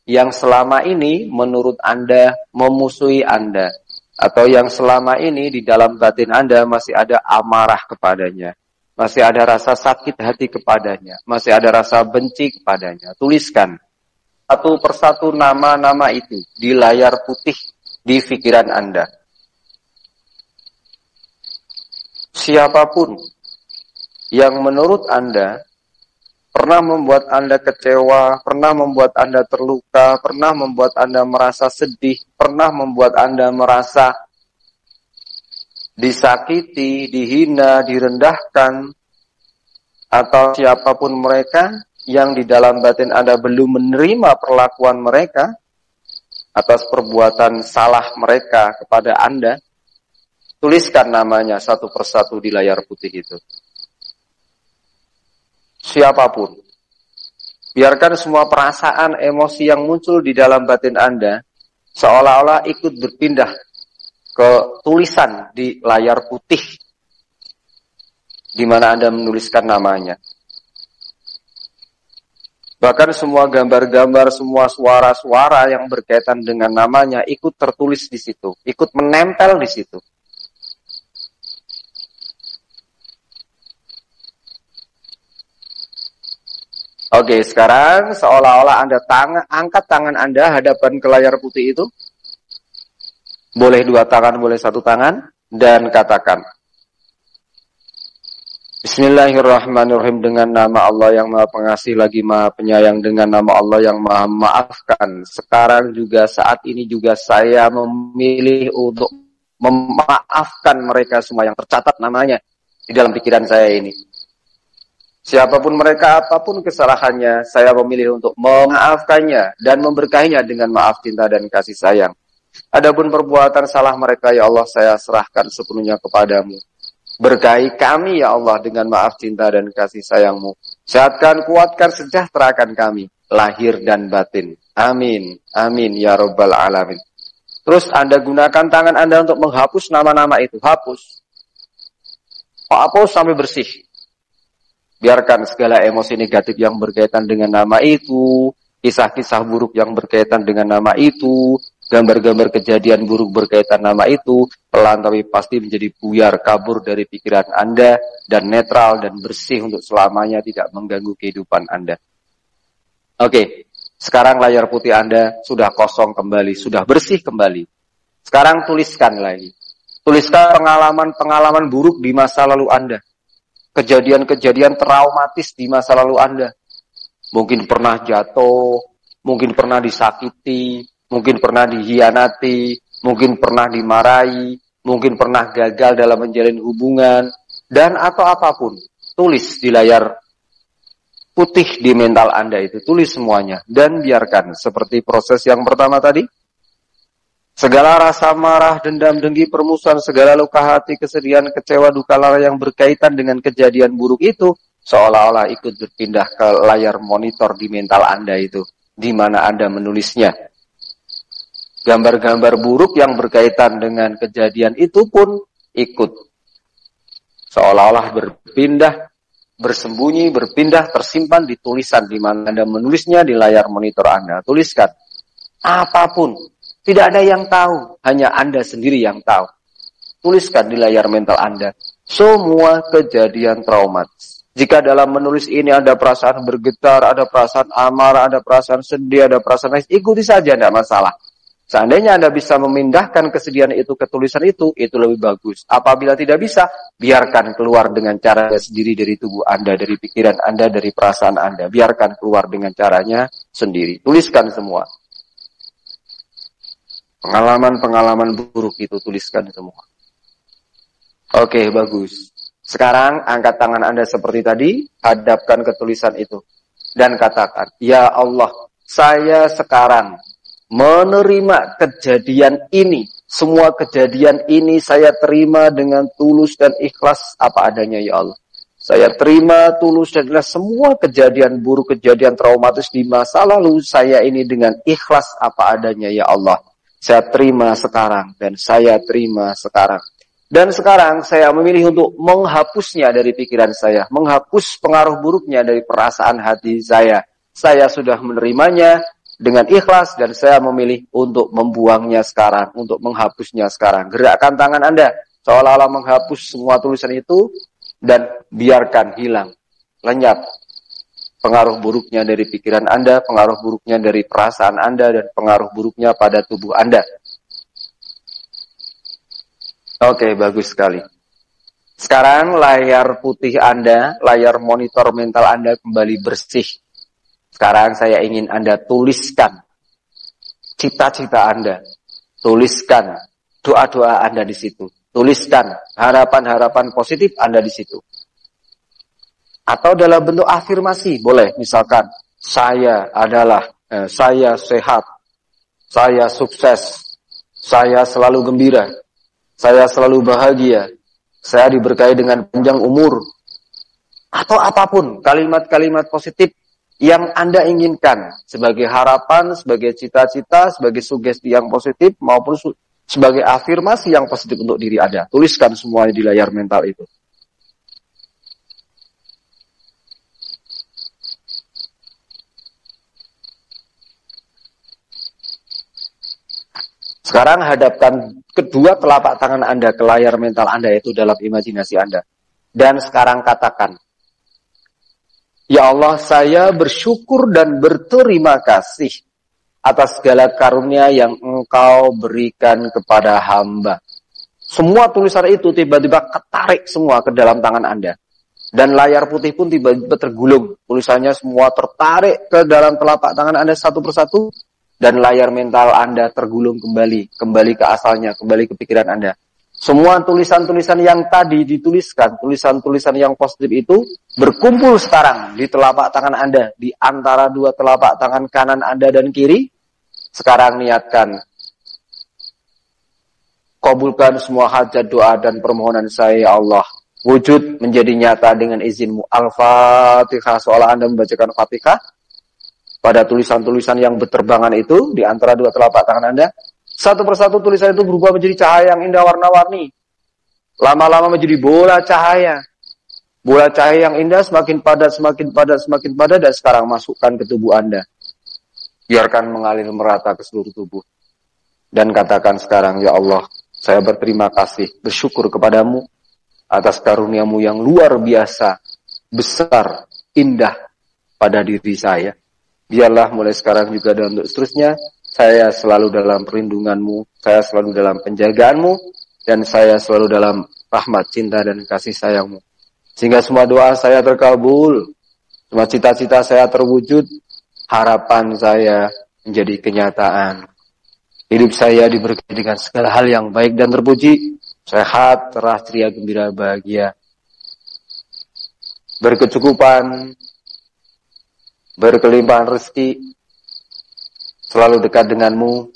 yang selama ini menurut Anda memusuhi Anda, atau yang selama ini di dalam batin Anda masih ada amarah kepadanya, masih ada rasa sakit hati kepadanya, masih ada rasa benci kepadanya. Tuliskan satu persatu nama-nama itu di layar putih di pikiran Anda. Siapapun yang menurut Anda pernah membuat Anda kecewa, pernah membuat Anda terluka, pernah membuat Anda merasa sedih, pernah membuat Anda merasa disakiti, dihina, direndahkan, atau siapapun mereka yang di dalam batin Anda belum menerima perlakuan mereka atas perbuatan salah mereka kepada Anda, tuliskan namanya satu persatu di layar putih itu. Siapapun. Biarkan semua perasaan, emosi yang muncul di dalam batin Anda seolah-olah ikut berpindah ke tulisan di layar putih di mana Anda menuliskan namanya. Bahkan semua gambar-gambar, semua suara-suara yang berkaitan dengan namanya ikut tertulis di situ, ikut menempel di situ. Oke, sekarang seolah-olah Anda angkat tangan Anda hadapan ke layar putih itu. Boleh dua tangan, boleh satu tangan. Dan katakan, Bismillahirrahmanirrahim, dengan nama Allah yang Maha Pengasih lagi Maha Penyayang, dengan nama Allah yang Maha Memaafkan. Sekarang juga, saat ini juga saya memilih untuk memaafkan mereka semua yang tercatat namanya di dalam pikiran saya ini. Siapapun mereka, apapun kesalahannya, saya memilih untuk memaafkannya dan memberkahinya dengan maaf, cinta, dan kasih sayang. Adapun perbuatan salah mereka, ya Allah, saya serahkan sepenuhnya kepadamu. Berkahi kami, ya Allah, dengan maaf, cinta, dan kasih sayangmu. Sehatkan, kuatkan, sejahterakan kami, lahir dan batin. Amin. Amin, ya Rabbal Alamin. Terus Anda gunakan tangan Anda untuk menghapus nama-nama itu. Hapus. Hapus sampai bersih. Biarkan segala emosi negatif yang berkaitan dengan nama itu, kisah-kisah buruk yang berkaitan dengan nama itu, gambar-gambar kejadian buruk berkaitan nama itu, pelan tapi pasti menjadi buyar, kabur dari pikiran Anda, dan netral dan bersih untuk selamanya, tidak mengganggu kehidupan Anda. Oke, sekarang layar putih Anda sudah kosong kembali, sudah bersih kembali. Sekarang tuliskan lagi. Tuliskan pengalaman-pengalaman buruk di masa lalu Anda. Kejadian-kejadian traumatis di masa lalu Anda. Mungkin pernah jatuh, mungkin pernah disakiti, mungkin pernah dihianati, mungkin pernah dimarahi, mungkin pernah gagal dalam menjalin hubungan, dan atau apapun. Tulis di layar putih di mental Anda itu. Tulis semuanya. Dan biarkan seperti proses yang pertama tadi. Segala rasa marah, dendam, dengki, permusuhan, segala luka hati, kesedihan, kecewa, duka lara yang berkaitan dengan kejadian buruk itu seolah-olah ikut berpindah ke layar monitor di mental Anda itu, di mana Anda menulisnya. Gambar-gambar buruk yang berkaitan dengan kejadian itu pun ikut seolah-olah berpindah, bersembunyi, berpindah, tersimpan di tulisan di mana Anda menulisnya di layar monitor Anda. Tuliskan apapun. Tidak ada yang tahu, hanya Anda sendiri yang tahu. Tuliskan di layar mental Anda semua kejadian traumatis. Jika dalam menulis ini ada perasaan bergetar, ada perasaan amarah, ada perasaan sedih, ada perasaan nangis, ikuti saja, tidak masalah. Seandainya Anda bisa memindahkan kesedihan itu ke tulisan itu lebih bagus. Apabila tidak bisa, biarkan keluar dengan cara sendiri dari tubuh Anda, dari pikiran Anda, dari perasaan Anda. Biarkan keluar dengan caranya sendiri. Tuliskan semua. Pengalaman-pengalaman buruk itu tuliskan semua. Oke, bagus. Sekarang angkat tangan Anda seperti tadi, hadapkan ke tulisan itu. Dan katakan, Ya Allah, saya sekarang menerima kejadian ini. Semua kejadian ini saya terima dengan tulus dan ikhlas apa adanya, Ya Allah. Saya terima tulus dan ikhlas semua kejadian buruk, kejadian traumatis di masa lalu saya ini dengan ikhlas apa adanya, Ya Allah. Saya terima sekarang dan saya terima sekarang. Dan sekarang saya memilih untuk menghapusnya dari pikiran saya, menghapus pengaruh buruknya dari perasaan hati saya. Saya sudah menerimanya dengan ikhlas dan saya memilih untuk membuangnya sekarang, untuk menghapusnya sekarang. Gerakkan tangan Anda seolah-olah menghapus semua tulisan itu dan biarkan hilang, lenyap pengaruh buruknya dari pikiran Anda, pengaruh buruknya dari perasaan Anda, dan pengaruh buruknya pada tubuh Anda. Oke, bagus sekali. Sekarang layar putih Anda, layar monitor mental Anda kembali bersih. Sekarang saya ingin Anda tuliskan cita-cita Anda. Tuliskan doa-doa Anda di situ. Tuliskan harapan-harapan positif Anda di situ. Atau dalam bentuk afirmasi, boleh. Misalkan, saya sehat, saya sukses, saya selalu gembira, saya selalu bahagia, saya diberkahi dengan panjang umur, atau apapun kalimat-kalimat positif yang Anda inginkan sebagai harapan, sebagai cita-cita, sebagai sugesti yang positif maupun sebagai afirmasi yang positif untuk diri Anda. Tuliskan semuanya di layar mental itu. Sekarang hadapkan kedua telapak tangan Anda ke layar mental Anda, yaitu dalam imajinasi Anda. Dan sekarang katakan, ya Allah, saya bersyukur dan berterima kasih atas segala karunia yang Engkau berikan kepada hamba. Semua tulisan itu tiba-tiba ketarik semua ke dalam tangan Anda. Dan layar putih pun tiba-tiba tergulung. Tulisannya semua tertarik ke dalam telapak tangan Anda satu persatu. Dan layar mental Anda tergulung kembali ke asalnya, kembali ke pikiran Anda. Semua tulisan-tulisan yang tadi dituliskan, tulisan-tulisan yang positif itu berkumpul sekarang di telapak tangan Anda, di antara dua telapak tangan kanan Anda dan kiri. Sekarang niatkan, kabulkan semua hajat, doa dan permohonan saya, ya Allah. Wujud menjadi nyata dengan izin-Mu. Al-Fatihah, seolah Anda membacakan Fatihah. Pada tulisan-tulisan yang berterbangan itu, di antara dua telapak tangan Anda, satu persatu tulisan itu berubah menjadi cahaya yang indah warna-warni. Lama-lama menjadi bola cahaya. Bola cahaya yang indah semakin padat, semakin padat, semakin padat, dan sekarang masukkan ke tubuh Anda. Biarkan mengalir merata ke seluruh tubuh. Dan katakan sekarang, ya Allah, saya berterima kasih, bersyukur kepadamu atas karunia-Mu yang luar biasa, besar, indah pada diri saya. Biarlah mulai sekarang juga dan untuk seterusnya, saya selalu dalam perlindungan-Mu, saya selalu dalam penjagaan-Mu, dan saya selalu dalam rahmat, cinta, dan kasih sayang-Mu. Sehingga semua doa saya terkabul, semua cita-cita saya terwujud, harapan saya menjadi kenyataan. Hidup saya diberkahi dengan segala hal yang baik dan terpuji, sehat, cerah, ceria, gembira, bahagia, berkecukupan, berkelimpahan rezeki, selalu dekat denganmu,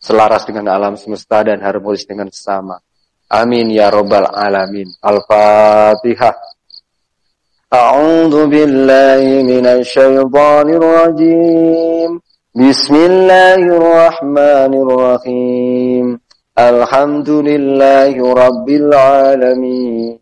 selaras dengan alam semesta dan harmonis dengan sesama. Amin ya rabbal alamin. Al-Fatihah. A'udzu billahi minasy syaithanir rajim. Bismillahirrahmanirrahim. Alhamdulillahi rabbil alamin.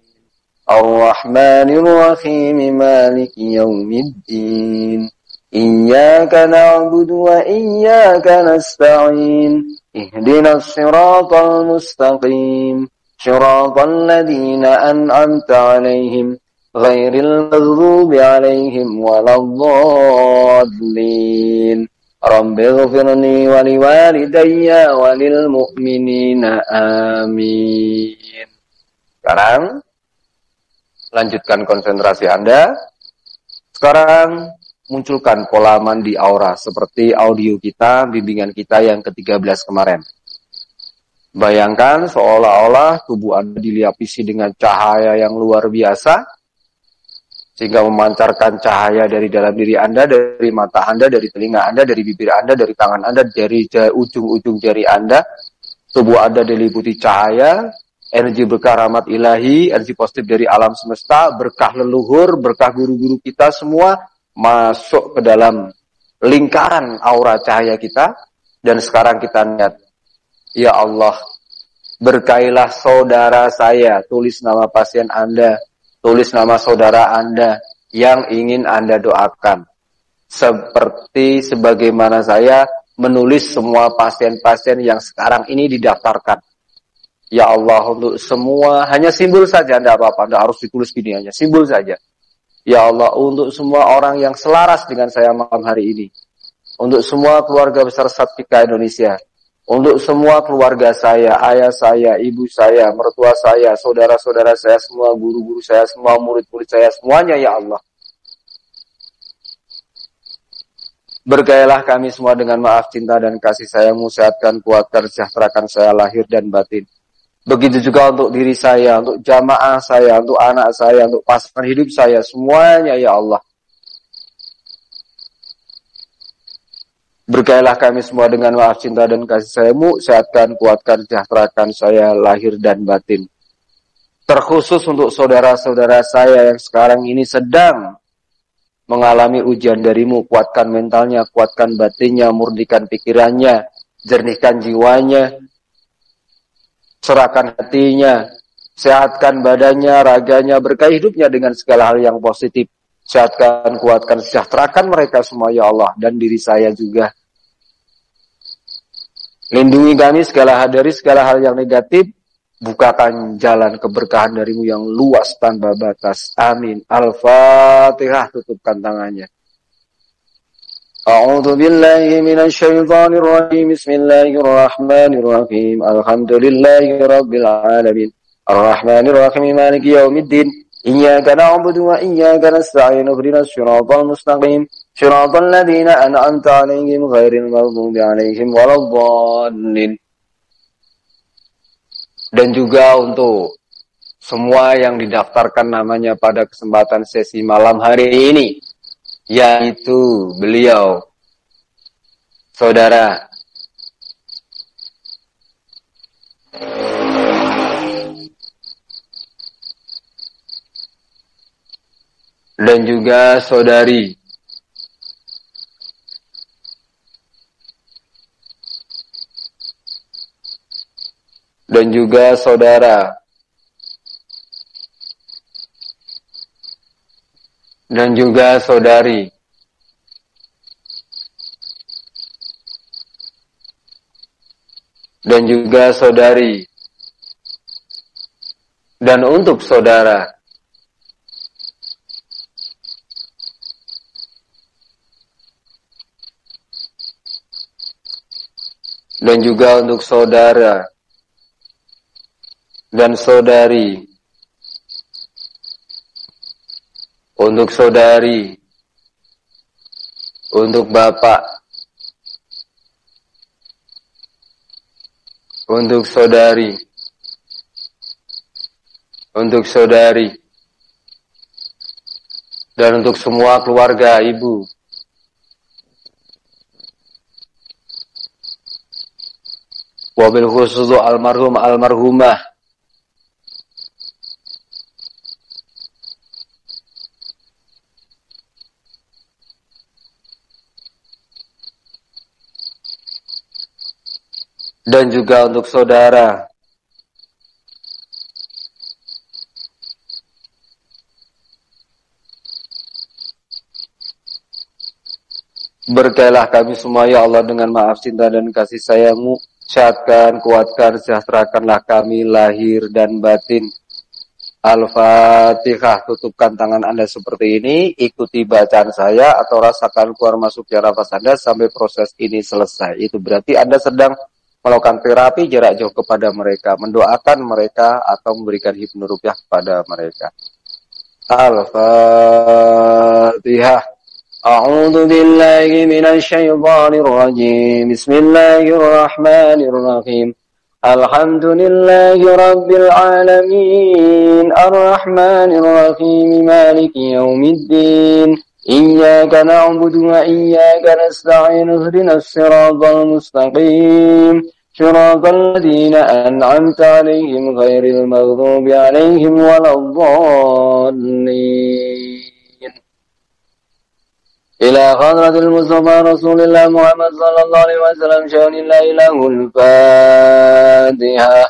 Ar-Rahmanir Rahim, Maliki Yaumiddin. Iyyaka na'budu wa iyyaka nasta'in. Ihdinas siratal mustaqim. Siratal ladzina an'amta 'alaihim, ghairil maghdubi 'alaihim waladdallin. Rabbighfirli wa liwalidayya wa lil mu'minina. Amin. Sekarang lanjutkan konsentrasi Anda. Sekarang munculkan pola mandi aura seperti audio kita, bimbingan kita yang ke-13 kemarin. Bayangkan seolah-olah tubuh Anda dilapisi dengan cahaya yang luar biasa, sehingga memancarkan cahaya dari dalam diri Anda, dari mata Anda, dari telinga Anda, dari bibir Anda, dari tangan Anda, dari ujung-ujung jari Anda. Tubuh Anda diliputi cahaya, energi berkah rahmat ilahi, energi positif dari alam semesta, berkah leluhur, berkah guru-guru kita semua masuk ke dalam lingkaran aura cahaya kita. Dan sekarang kita niat, ya Allah, Berkailah saudara saya, tulis nama pasien Anda, tulis nama saudara Anda yang ingin Anda doakan. Seperti sebagaimana saya menulis semua pasien-pasien yang sekarang ini didaftarkan. Ya Allah, untuk semua, hanya simbol saja, tidak apa-apa, tidak harus ditulis gini, hanya simbol saja. Ya Allah, untuk semua orang yang selaras dengan saya malam hari ini, untuk semua keluarga besar Satifika Indonesia, untuk semua keluarga saya, ayah saya, ibu saya, mertua saya, saudara-saudara saya, semua guru-guru saya, semua murid-murid saya, semuanya ya Allah. Bergayalah kami semua dengan maaf, cinta, dan kasih sayang-Mu, sehatkan, kuatkan, sejahterakan saya lahir dan batin. Begitu juga untuk diri saya, untuk jamaah saya, untuk anak saya, untuk pasangan hidup saya, semuanya ya Allah. Bergayalah kami semua dengan maaf, cinta, dan kasih sayang-Mu, sehatkan, kuatkan, sejahterakan saya lahir dan batin. Terkhusus untuk saudara-saudara saya yang sekarang ini sedang mengalami ujian dari-Mu, kuatkan mentalnya, kuatkan batinnya, murnikan pikirannya, jernihkan jiwanya, serahkan hatinya, sehatkan badannya, raganya, berkahi hidupnya dengan segala hal yang positif. Sehatkan, kuatkan, sejahterakan mereka semua ya Allah, dan diri saya juga. Lindungi kami dari segala hal yang negatif. Bukakan jalan keberkahan dari-Mu yang luas tanpa batas. Amin. Al-Fatihah, tutupkan tangannya. A'udzu billahi minasy syaithanir rajim. Bismillahirrahmanirrahim. Alhamdulillahi rabbil alamin. Arrahmanir rahim. Maliki yaumiddin. Iyyaka na'budu wa iyyaka nasta'in. Ihdinas siratal mustaqim. Shiratal ladzina an'amta 'alaihim ghairil maghdubi 'alaihim waladdallin. Dan juga untuk semua yang didaftarkan namanya pada kesempatan sesi malam hari ini, yaitu beliau, saudara dan juga saudari dan juga saudara dan juga saudari dan juga saudari dan untuk saudara dan juga untuk saudara dan saudari, untuk saudari, untuk bapak, untuk saudari, untuk saudari, dan untuk semua keluarga ibu. Wabil khusus almarhum almarhumah. Dan juga untuk saudara berkailah kami semua ya Allah dengan maaf, cinta, dan kasih sayang-Mu. Sehatkan, kuatkan, sejahterakanlah kami lahir dan batin. Al-Fatihah. Tutupkan tangan Anda seperti ini, ikuti bacaan saya atau rasakan keluar masuknya nafas Anda sampai proses ini selesai. Itu berarti Anda sedang melakukan terapi jarak jauh kepada mereka, mendoakan mereka atau memberikan hipnoruqyah kepada mereka. Al-Fatihah. A'udzu billahi minasy syaithanir rajim. Bismillahirrahmanirrahim. Alhamdulillahi rabbil alamin. Arrahmanir rahim. Maliki yaumiddin. Iyyaka na'budu wa iyyaka nasta'in. Ihdinas siratal mustaqim. Shiratal ladzina an'amta 'alaihim ghairil maghdubi 'alaihim waladdallin. Ila hadratil Mustafa Rasulillah Muhammad sallallahu alaihi wasallam syau'illah ilahul Fatihah.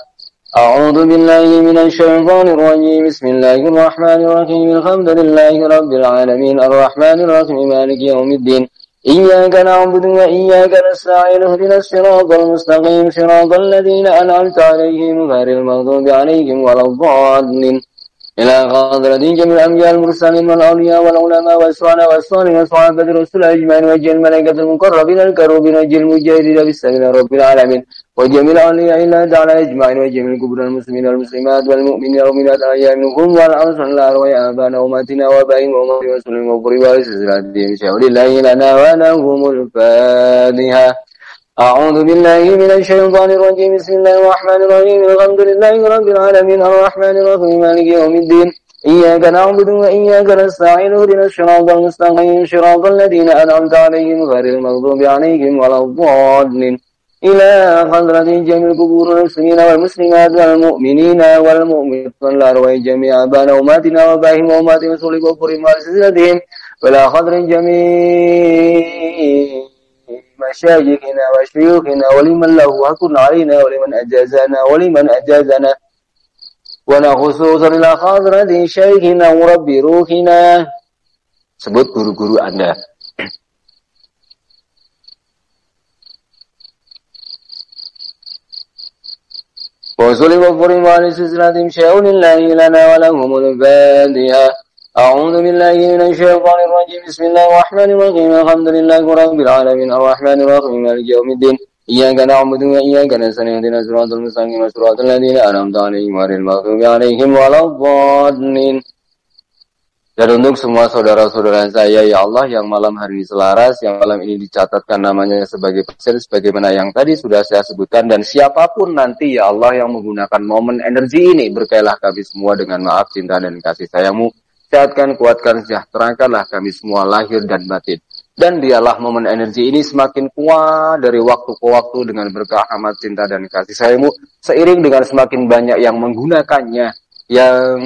أعوذ بالله من الشيطان الرجيم بسم الله الرحمن الرحيم الحمد لله رب العالمين الرحمن الرحيم مالك يوم الدين إياك نعبد وإياك نستعين اهدنا الصراط المستقيم صراط الذين أنعمت عليهم غير المغضوب عليهم ولا الضالين إلى حضرة جميع الأنبياء المرسلين والأولياء والعلماء والصالحين والصالحين والصحابة الرسل أجمعين وجه الملائكة المقربين الكروبين وجه المجاهدين في سبيل رب العالمين وجميع الأولياء إلا تعالى أجمعين وجميع الكبر المسلمين والمسلمات والمؤمنين والمؤمنات الأحياء منهم والأموات الأرواح آبانا وأمهاتنا وآبائهم وأمهات رسولهم وقربى وسلسلتهم شهود الله لنا ولهم الفاتحة. أعوذ بالله من الشيطان الرجيم بسم الله الرحمن الرحيم الحمد لله رب العالمين الرحمن الرحيم مالك يوم الدين إياك نعبد وإياك نستعين اهدنا الصراط المستقيم صراط الذين أنعمت عليهم غير المغضوب عليهم ولا الضالين إلى حضرة جميع قبور المسلمين والمسلمات والمؤمنين والمؤمنات والأرواح جميع آبائنا وأمهاتنا وآبائهم وأمهات رسولهم وقربى وسلسلتهم وإلى حضرة جميع مشايخنا وشيوخنا ولمن له حق علينا ولمن أجازنا ونخصوصا إلى حضرة شيخنا ورب روحنا. Sebut guru-guru Anda. وصلي وفرم على سلسلة شاء لله لنا ولهم الفاتحة. أعوذ بالله من الشيطان الرجيم بسم الله الرحمن الرحيم الحمد لله رب العالمين الرحمن الرحيم مالك يوم الدين إياك نعبد وإياك نستعين اهدنا الصراط المستقيم صراط الذين أنعمت عليهم غير المغضوب عليهم ولا الضالين. Dan untuk semua saudara-saudara saya ya Allah yang malam hari ini selaras, yang malam ini dicatatkan namanya sebagai pasien sebagaimana yang tadi sudah saya sebutkan, dan siapapun nanti ya Allah yang menggunakan momen energi ini, berkailah kami semua dengan maaf, cinta dan kasih sayang-Mu. Sehatkan, kuatkan, sejahterakanlah kami semua lahir dan batin. Dan biarlah momen energi ini semakin kuat dari waktu ke waktu dengan berkah rahmat, cinta dan kasih sayang-Mu. Seiring dengan semakin banyak yang menggunakannya, yang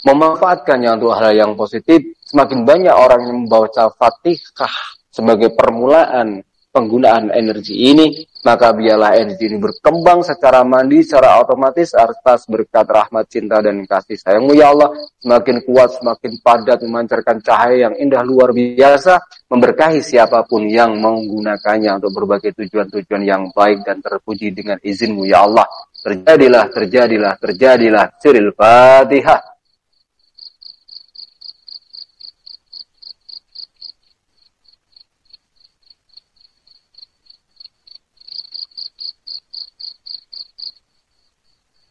memanfaatkannya untuk hal yang positif, semakin banyak orang yang membaca Fatihah sebagai permulaan penggunaan energi ini, maka biarlah energi ini berkembang secara mandi, secara otomatis atas berkat rahmat, cinta dan kasih sayang-Mu ya Allah, semakin kuat, semakin padat, memancarkan cahaya yang indah luar biasa, memberkahi siapapun yang menggunakannya untuk berbagai tujuan-tujuan yang baik dan terpuji dengan izin-Mu ya Allah. Terjadilah siril Fatihah.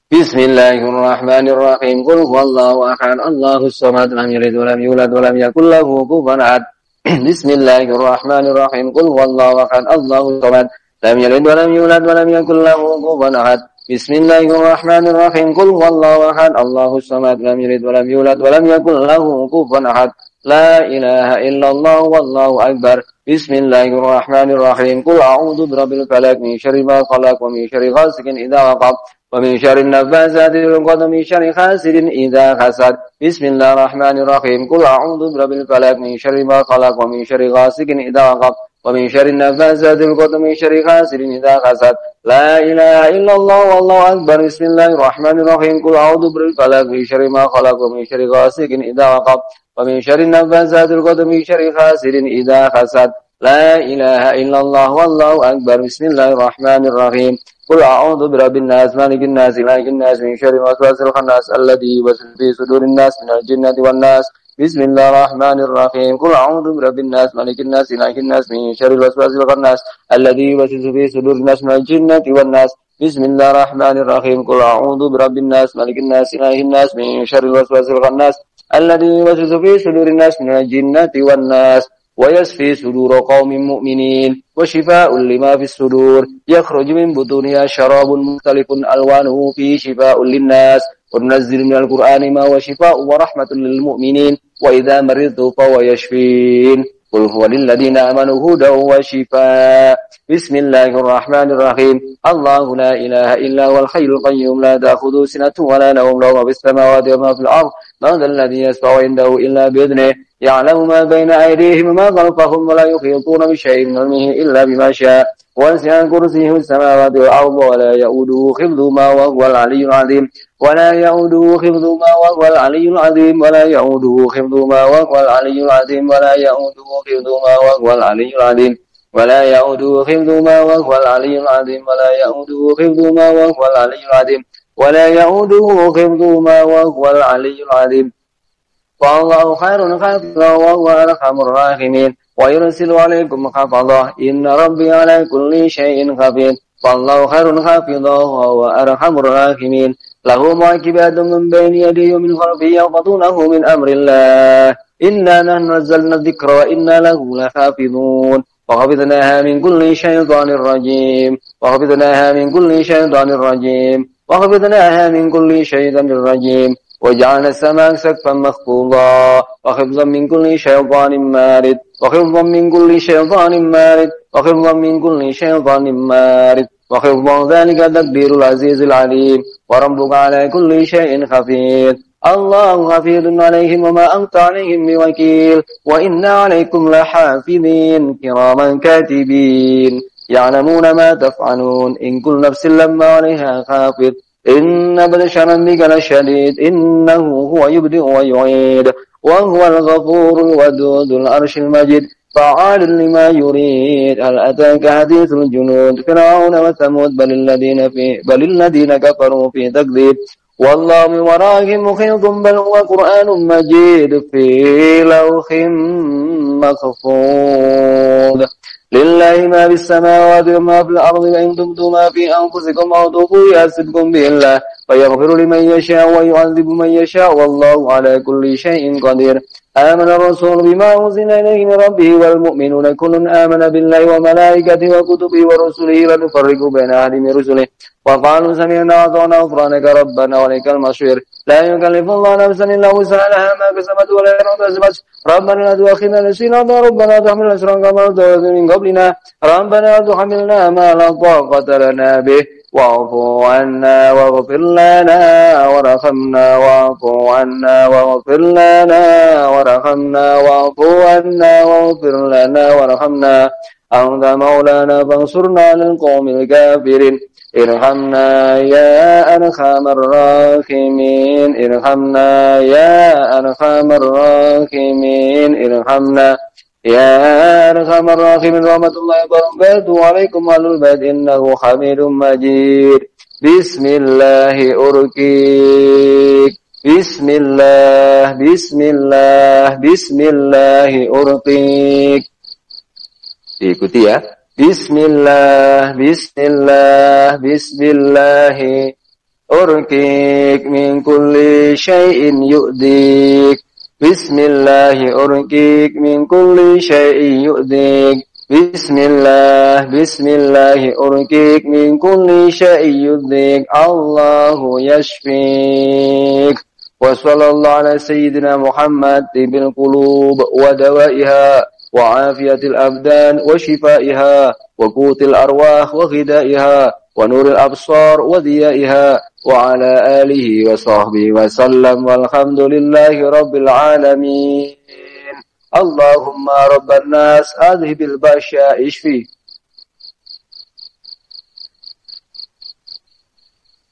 Bismillahirrahmanirrahim. Qul huwallahu ahad, Allahus samad, lam yalid wa lam yulad wa lam yakul lahu kufuwan ahad. Bismillahirrahmanirrahim. Qul huwallahu ahad, Allahus samad, lam yalid wa lam yulad wa lam yakul lahu kufuwan ahad. Bismillahirrahmanirrahim. Qul huwallahu ahad, Allahus samad, lam yalid wa lam yulad wa lam yakul lahu kufuwan ahad. La ilaha illallah wallahu akbar. Bismillahirrahmanirrahim. Qul a'udzu birabbil falaq min syarri ma khalaq wa min syarri ghasiqin idza waqab wa min syarri naffatsati fil 'uqad wa min syarri hasidin idza hasad. Bismillahirrahmanirrahim. Qul a'udzu birabbil falaq min syarri ma khalaq wa min syarri ghasiqin idza waqab wa min syarri naffatsati fil 'uqad wa min syarri hasidin idza hasad. La ilaha illallah wallahu akbar. Bismillahirrahmanirrahim. Qul a'udzu birabbil falaq min syarri ma khalaq wa min syarri ghasiqin idza waqab wa min syarri naffatsati fil 'uqad wa min syarri hasidin idza hasad. La ilaha illallah wallahu akbar. Bismillahirrahmanirrahim. Qul a'udzu birabbin nas, malikin nas, ilahin nas, min syarril waswasil khannas alladzi yuwaswisu fi sudurin nas minal jinnati wan nas. Bismillahirrahmanirrahim. Qul a'udzu birabbin nas, malikin nas, ilahin nas, min syarril waswasil khannas alladzi yuwaswisu fi sudurin nas minal jinnati wan nas. Bismillahirrahmanirrahim. Qul a'udzu birabbin nas, malikin nas, ilahin nas, min syarril waswasil khannas alladzi yuwaswisu fi sudurin nas minal jinnati wan nas. ويشفي صدور قوم مؤمنين وشفاء لما في الصدور يخرج من بطونها شراب مختلف ألوانه فيه شفاء للناس وننزل من القرآن ما هو شفاء ورحمة للمؤمنين وإذا مرضت فهو يشفين. قل هو للذين آمنوا هدى وشفاء بسم الله الرحمن الرحيم الله لا إله إلا هو الحي القيوم لا تأخذه سنة ولا نوم له ما في السماوات وما في الأرض من ذا الذي يشفع عنده إلا بإذنه يعلم ما بين أيديهم وما خلفهم ولا يحيطون بشيء من علمه إلا بما شاء وسع كرسيه السماوات والأرض ولا يؤوده حفظهما وهو العلي العظيم ولا يؤوده حفظهما وهو العلي العظيم ولا يؤوده حفظهما وهو العلي العظيم ولا يؤوده حفظهما وهو العلي العظيم ولا يؤوده حفظهما وهو العلي العظيم ولا يؤوده حفظهما وهو العلي العظيم ولا يؤوده حفظهما وهو العلي العظيم فالله خير حافظا وهو أرحم الراحمين ويرسل عليكم حفظا إن ربي على كل شيء حفيظ فالله خير حافظا وهو أرحم الراحمين له معقبات من بين يديه ومن خلفه يحفظونه من أمر الله إنا نحن نزلنا الذكر وإنا له لحافظون وحفظناها من كل شيطان رجيم وحفظناها من كل شيطان رجيم وحفظناها من كل شيطان رجيم وجعلنا السماء سقفا محفوظا وحفظا من كل شيطان مارد وحفظا من كل شيطان مارد وحفظا من كل شيطان مارد وحفظا ذلك تدبير العزيز العليم وربك على كل شيء حفيظ الله حفيظ عليهم وما أنت عليهم بوكيل وإنا عليكم لحافظين كراما كاتبين يعلمون ما تفعلون إن كل نفس لما عليها حافظ إن بطش ربك لشديد إنه هو يبدئ ويعيد وهو الغفور الودود العرش المجيد فعال لما يريد هل أتاك حديث الجنود فرعون وثمود بل الذين كفروا في تكذيب والله من ورائهم محيط بل هو قرآن مجيد في لوح محفوظ لله ما في السماوات وما في الأرض وإن تبدوا ما في أنفسكم أو تخفوه يحاسبكم به الله فيغفر لمن يشاء ويعذب من يشاء والله على كل شيء قدير آمن الرسول بما أنزل إليه من ربه والمؤمنون كل آمن بالله وملائكته وكتبه ورسله لا نفرق بين أحد من رسله وقالوا سمعنا وأطعنا غفرانك ربنا وإليك المصير لا يكلف الله نفسا إلا وسعها ما كسبت ولا اكتسبت ربنا لا تؤاخذنا إن نسينا ربنا تحمل أسرا كما حملته من قبلنا ربنا لا تحملنا ما لا طاقة لنا به واعف عنا واغفر لنا وارحمنا واعف عنا واغفر لنا وارحمنا واعف عنا واغفر لنا وارحمنا أنت مولانا فانصرنا على القوم الكافرين ارحمنا يا أرحم الراحمين ارحمنا يا أرحم الراحمين ارحمنا يا أرحم الراحمين رحمة الله وبركاته عليكم أهل البيت إنه حميد مجيد بسم الله أرقيك بسم الله بسم الله بسم الله أرقيك diikuti ya Bismillah Bismillah Bismillah Urqik min kulli syai'in yu'dik Bismillah urqik min kulli syai'in yu'dik Bismillah Bismillah urqik min kulli syai'in yu'dik Allahu yashfik wa sallallahu ala sayyidina Muhammad bil qulub wa dawaiha وعافية الأبدان وشفائها وقوت الأرواح وغذائها ونور الأبصار وضيائها وعلى آله وصحبه وسلم والحمد لله رب العالمين اللهم رب الناس أذهب البأس اشفي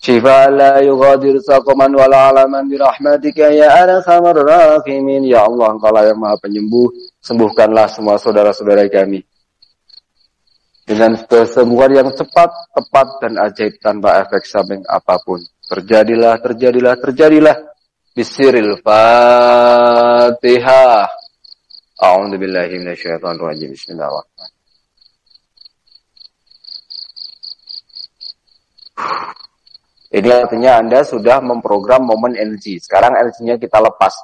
شفاء لا يغادر سقما ولا علما برحمتك ya arhamar rahimin. Ya Allah, Engkaulah yang Maha Penyembuh, sembuhkanlah semua saudara-saudara kami dengan kesembuhan yang cepat, tepat dan ajaib tanpa efek samping apapun. Terjadilah, terjadilah, terjadilah. Bisiril Fatihah. A'udzubillahi minasyaitonir rajim. Bismillahirrahmanirrahim. Ini artinya Anda sudah memprogram momen energi. Sekarang energinya kita lepas.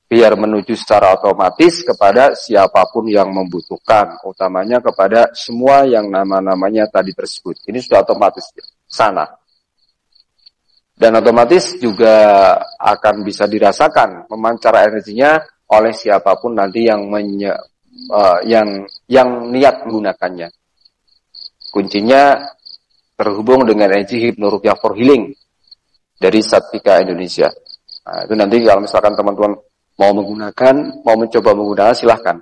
Biar menuju secara otomatis kepada siapapun yang membutuhkan. Utamanya kepada semua yang nama-namanya tadi tersebut. Ini sudah otomatis sana. Dan otomatis juga akan bisa dirasakan memancar energinya oleh siapapun nanti yang niat menggunakannya. Kuncinya terhubung dengan energi Hypnoruqyah for Healing dari Satvika Indonesia. Nah, itu nanti kalau misalkan teman-teman mau mencoba menggunakan, silahkan.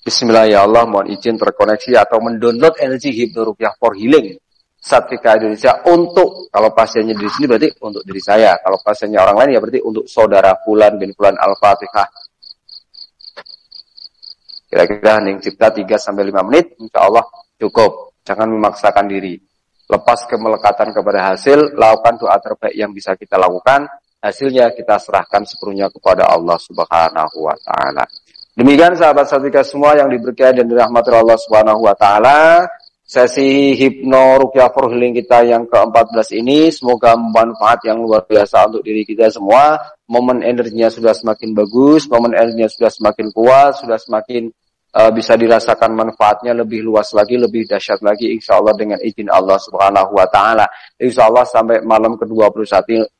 Bismillah ya Allah, mohon izin terkoneksi atau mendownload energi Hypnoruqyah for Healing Satvika Indonesia untuk, kalau pasiennya di sini berarti untuk diri saya, kalau pasiennya orang lain ya berarti untuk saudara Fulan bin Fulan. Al-Fatihah. Kira-kira hening cipta 3-5 menit, insya Allah cukup. Jangan memaksakan diri. Lepas kemelekatan kepada hasil, lakukan doa terbaik yang bisa kita lakukan. Hasilnya kita serahkan sepenuhnya kepada Allah Subhanahu wa Ta'ala. Demikian sahabat Satvika semua yang diberkahi dan dirahmati Allah Subhanahu wa Ta'ala. Sesi Hypnoruqyah for Healing kita yang ke-14 ini semoga bermanfaat yang luar biasa untuk diri kita semua. Momen energinya sudah semakin bagus, momen energinya sudah semakin kuat, sudah semakin bisa dirasakan manfaatnya lebih luas lagi, lebih dahsyat lagi insyaallah dengan izin Allah Subhanahu wa Ta'ala. Insyaallah sampai malam ke-21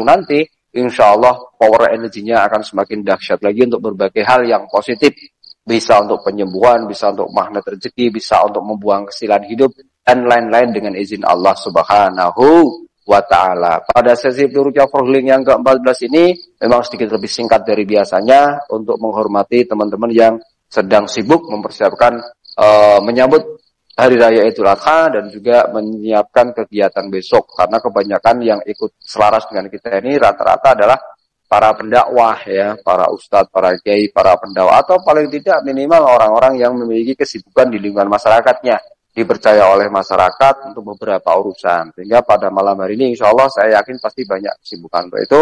nanti insyaallah power energinya akan semakin dahsyat lagi untuk berbagai hal yang positif. Bisa untuk penyembuhan, bisa untuk magnet rezeki, bisa untuk membuang kesilapan hidup, dan lain-lain dengan izin Allah Subhanahu wa Ta'ala. Pada sesi Hypnoruqyah for Healing yang ke-14 ini, memang sedikit lebih singkat dari biasanya, untuk menghormati teman-teman yang sedang sibuk mempersiapkan, menyambut Hari Raya Idul Adha, dan juga menyiapkan kegiatan besok. Karena kebanyakan yang ikut selaras dengan kita ini, rata-rata adalah para pendakwah ya, para ustadz, para kiai, para pendakwah, atau paling tidak minimal orang-orang yang memiliki kesibukan di lingkungan masyarakatnya, dipercaya oleh masyarakat untuk beberapa urusan. Sehingga pada malam hari ini insya Allah saya yakin pasti banyak kesibukan. Untuk itu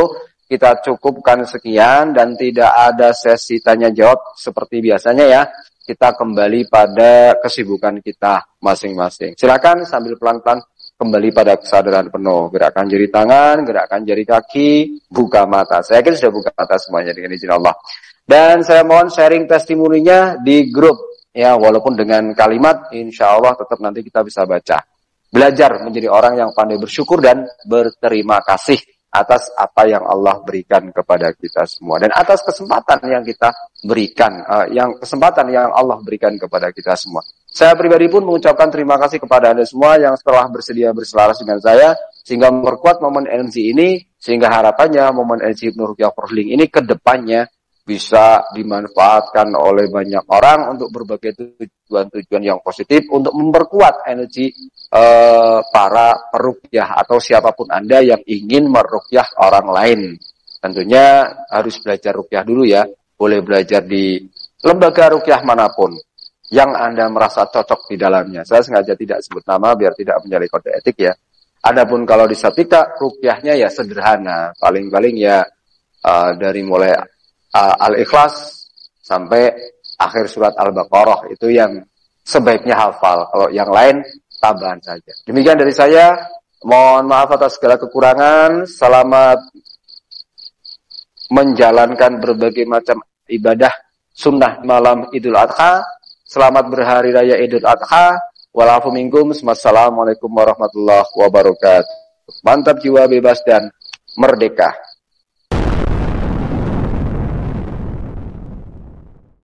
kita cukupkan sekian dan tidak ada sesi tanya jawab seperti biasanya ya. Kita kembali pada kesibukan kita masing-masing. Silakan sambil pelan-pelan kembali pada kesadaran penuh. Gerakan jari tangan, gerakan jari kaki, buka mata. Saya yakin sudah buka mata semuanya dengan izin Allah. Dan saya mohon sharing testimoninya di grup. Ya, walaupun dengan kalimat, insya Allah tetap nanti kita bisa baca. Belajar menjadi orang yang pandai bersyukur dan berterima kasih atas apa yang Allah berikan kepada kita semua. Dan atas kesempatan yang kita berikan, kesempatan yang Allah berikan kepada kita semua. Saya pribadi pun mengucapkan terima kasih kepada Anda semua yang setelah bersedia berselaras dengan saya, sehingga memperkuat momen energi ini, sehingga harapannya momen energi Hypnoruqyah for Healing ini ke depannya bisa dimanfaatkan oleh banyak orang untuk berbagai tujuan-tujuan yang positif, untuk memperkuat energi para peruqyah atau siapapun Anda yang ingin meruqyah orang lain. Tentunya harus belajar ruqyah dulu ya, boleh belajar di lembaga ruqyah manapun yang Anda merasa cocok di dalamnya. Saya sengaja tidak sebut nama biar tidak menyalahi kode etik ya. Adapun kalau di Satvika, ruqyahnya ya sederhana, paling-paling ya dari mulai Al-Ikhlas sampai akhir surat Al-Baqarah, itu yang sebaiknya hafal. Kalau yang lain tambahan saja. Demikian dari saya. Mohon maaf atas segala kekurangan. Selamat menjalankan berbagai macam ibadah sunnah malam Idul Adha. Selamat berhari raya Idul Adha. Walafu minkum. Wassalamualaikum warahmatullahi wabarakatuh. Mantap jiwa, bebas dan merdeka.